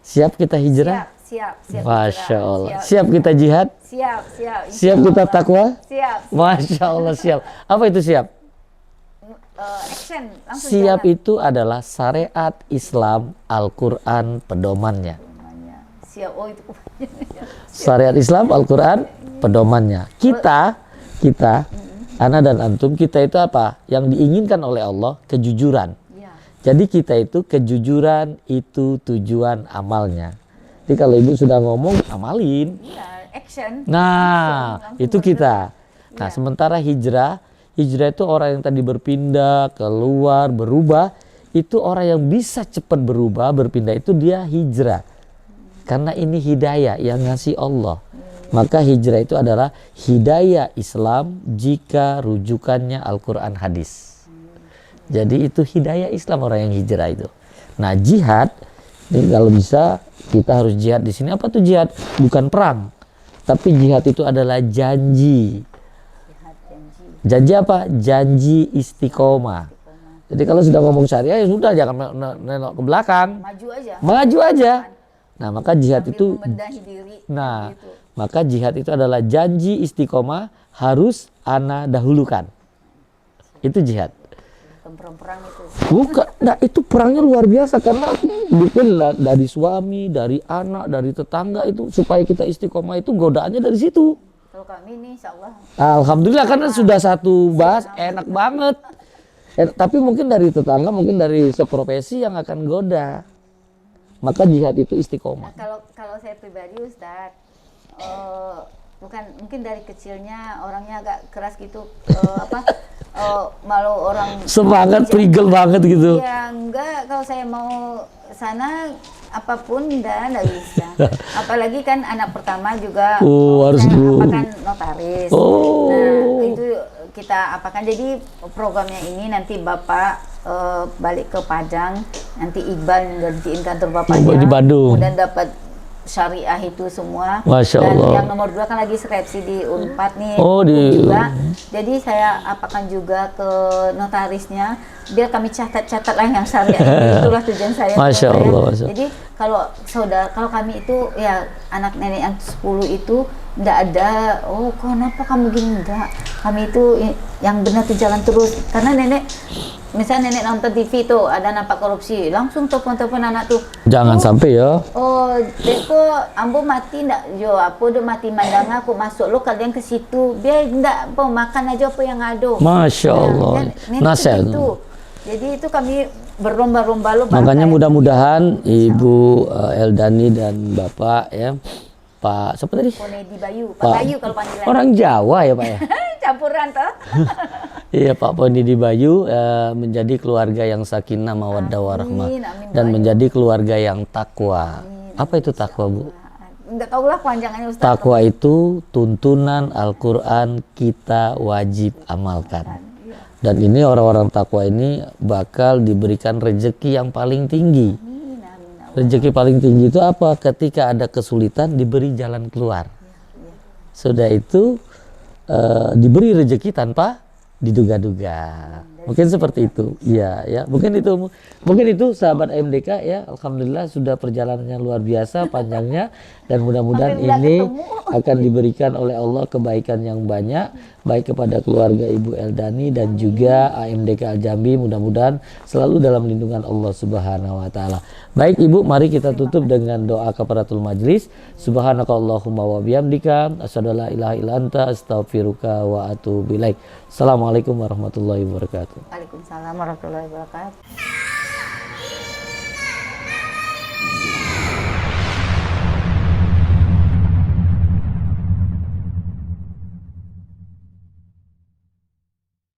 Siap kita hijrah? Siap. Masya Allah. Siap kita jihad? Siap. Siap kita takwa? Siap. Masya Allah, siap. Apa itu siap? Action. Langsung Siap jalan. itu adalah syariat Islam Al-Quran pedomannya. Siap. Oh itu. Syariat Islam Al-Quran pedomannya. Kita, Ana dan antum, kita itu apa? Yang diinginkan oleh Allah kejujuran. Ya. Jadi kita itu kejujuran itu tujuan amalnya. Jadi kalau ibu sudah ngomong, amalin. Ya, action. Nah, Langsung itu kita. Nah, Ya. sementara hijrah itu orang yang tadi berpindah, keluar, berubah. Itu orang yang bisa cepat berubah, berpindah, itu dia hijrah. Karena ini hidayah yang ngasih Allah. Maka hijrah itu adalah hidayah Islam jika rujukannya Al-Quran hadis. Jadi itu hidayah Islam orang yang hijrah itu. Nah, jihad, ini kalau bisa kita harus jihad di sini. Apa tuh jihad? Bukan perang. Tapi jihad itu adalah janji. Janji apa? Janji istiqomah. Jadi kalau sudah ngomong syariah ya sudah, jangan nengok ke belakang. Maju aja. Nah, maka jihad itu maka jihad itu adalah janji istiqomah harus ana dahulukan. Itu jihad. Perang itu. Bukan, nah itu perangnya luar biasa karena bukan dari suami, dari anak, dari tetangga itu supaya kita istiqomah itu godaannya dari situ. Kalau kami ini insya Allah. Alhamdulillah karena sudah satu bahas enak banget. Tapi mungkin dari tetangga, mungkin dari seprofesi yang akan goda. Maka jihad itu istiqomah. Nah, kalau saya pribadi Ustadz, mungkin dari kecilnya orangnya agak keras gitu, malu orang semangat prigel banget gitu. Ya enggak, kalau saya mau sana apapun enggak bisa. Apalagi kan anak pertama juga harus apakan notaris. Oh. Nah, itu kita apakan, jadi programnya ini nanti Bapak balik ke Padang, nanti Iqbal gantiin kantor Bapaknya di Bandung. Dan dapat syariah itu semua. Masya Dan Allah. yang nomor 2 kan lagi skripsi di Unpad nih. Juga. Jadi saya apakan juga ke notarisnya, biar kami catat lah yang syariah. Itulah tujuan saya. Masya Allah. Jadi kalau kami itu ya anak nenek yang 10 itu enggak ada, oh kenapa kamu gini, enggak. Kami itu yang benar tuh jalan terus. Karena misalnya nenek nonton TV tuh ada nampak korupsi, langsung telepon anak tuh. Jangan sampai ya. Oh, Deko, ambo mati ndak? Jo, apa udah mati mandang aku masuk lo kalian ke situ. Biar ndak apa makan aja apa yang ada. Masya Allah. Nasihat. Jadi itu kami berlomba-lomba lo. Makanya mudah-mudahan Ibu Eldani dan Bapak ya, Pak siapa tadi? Ponedi Bayu, Pak Bayu kalau panggilan. Orang Jawa ya Pak ya. Campuran toh. Iya, Pak Ponedi Bayu menjadi keluarga yang sakinah mawaddah warahmah dan menjadi keluarga yang takwa. Apa itu takwa, Bu? Enggak tahu lah panjangannya Ustaz. Takwa itu tuntunan Al-Quran kita wajib amalkan. Dan ini orang-orang takwa ini bakal diberikan rezeki yang paling tinggi. Rezeki paling tinggi itu apa? Ketika ada kesulitan diberi jalan keluar. Sudah itu diberi rezeki tanpa diduga-duga. Mungkin seperti itu. Iya, ya. Mungkin itu sahabat MDK ya. Alhamdulillah sudah perjalanannya luar biasa panjangnya dan mudah-mudahan ini akan diberikan oleh Allah kebaikan yang banyak baik kepada keluarga Ibu Eldani dan juga AMDK Al Jambi, mudah-mudahan selalu dalam lindungan Allah Subhanahu wa taala. Baik Ibu, mari kita tutup dengan doa kafaratul majlis. Subhanakallahumma wa bihamdika asyhadu an la ilaha illa anta astaghfiruka wa atubu ilaik. Assalamualaikum warahmatullahi wabarakatuh. Waalaikumsalam warahmatullahi wabarakatuh.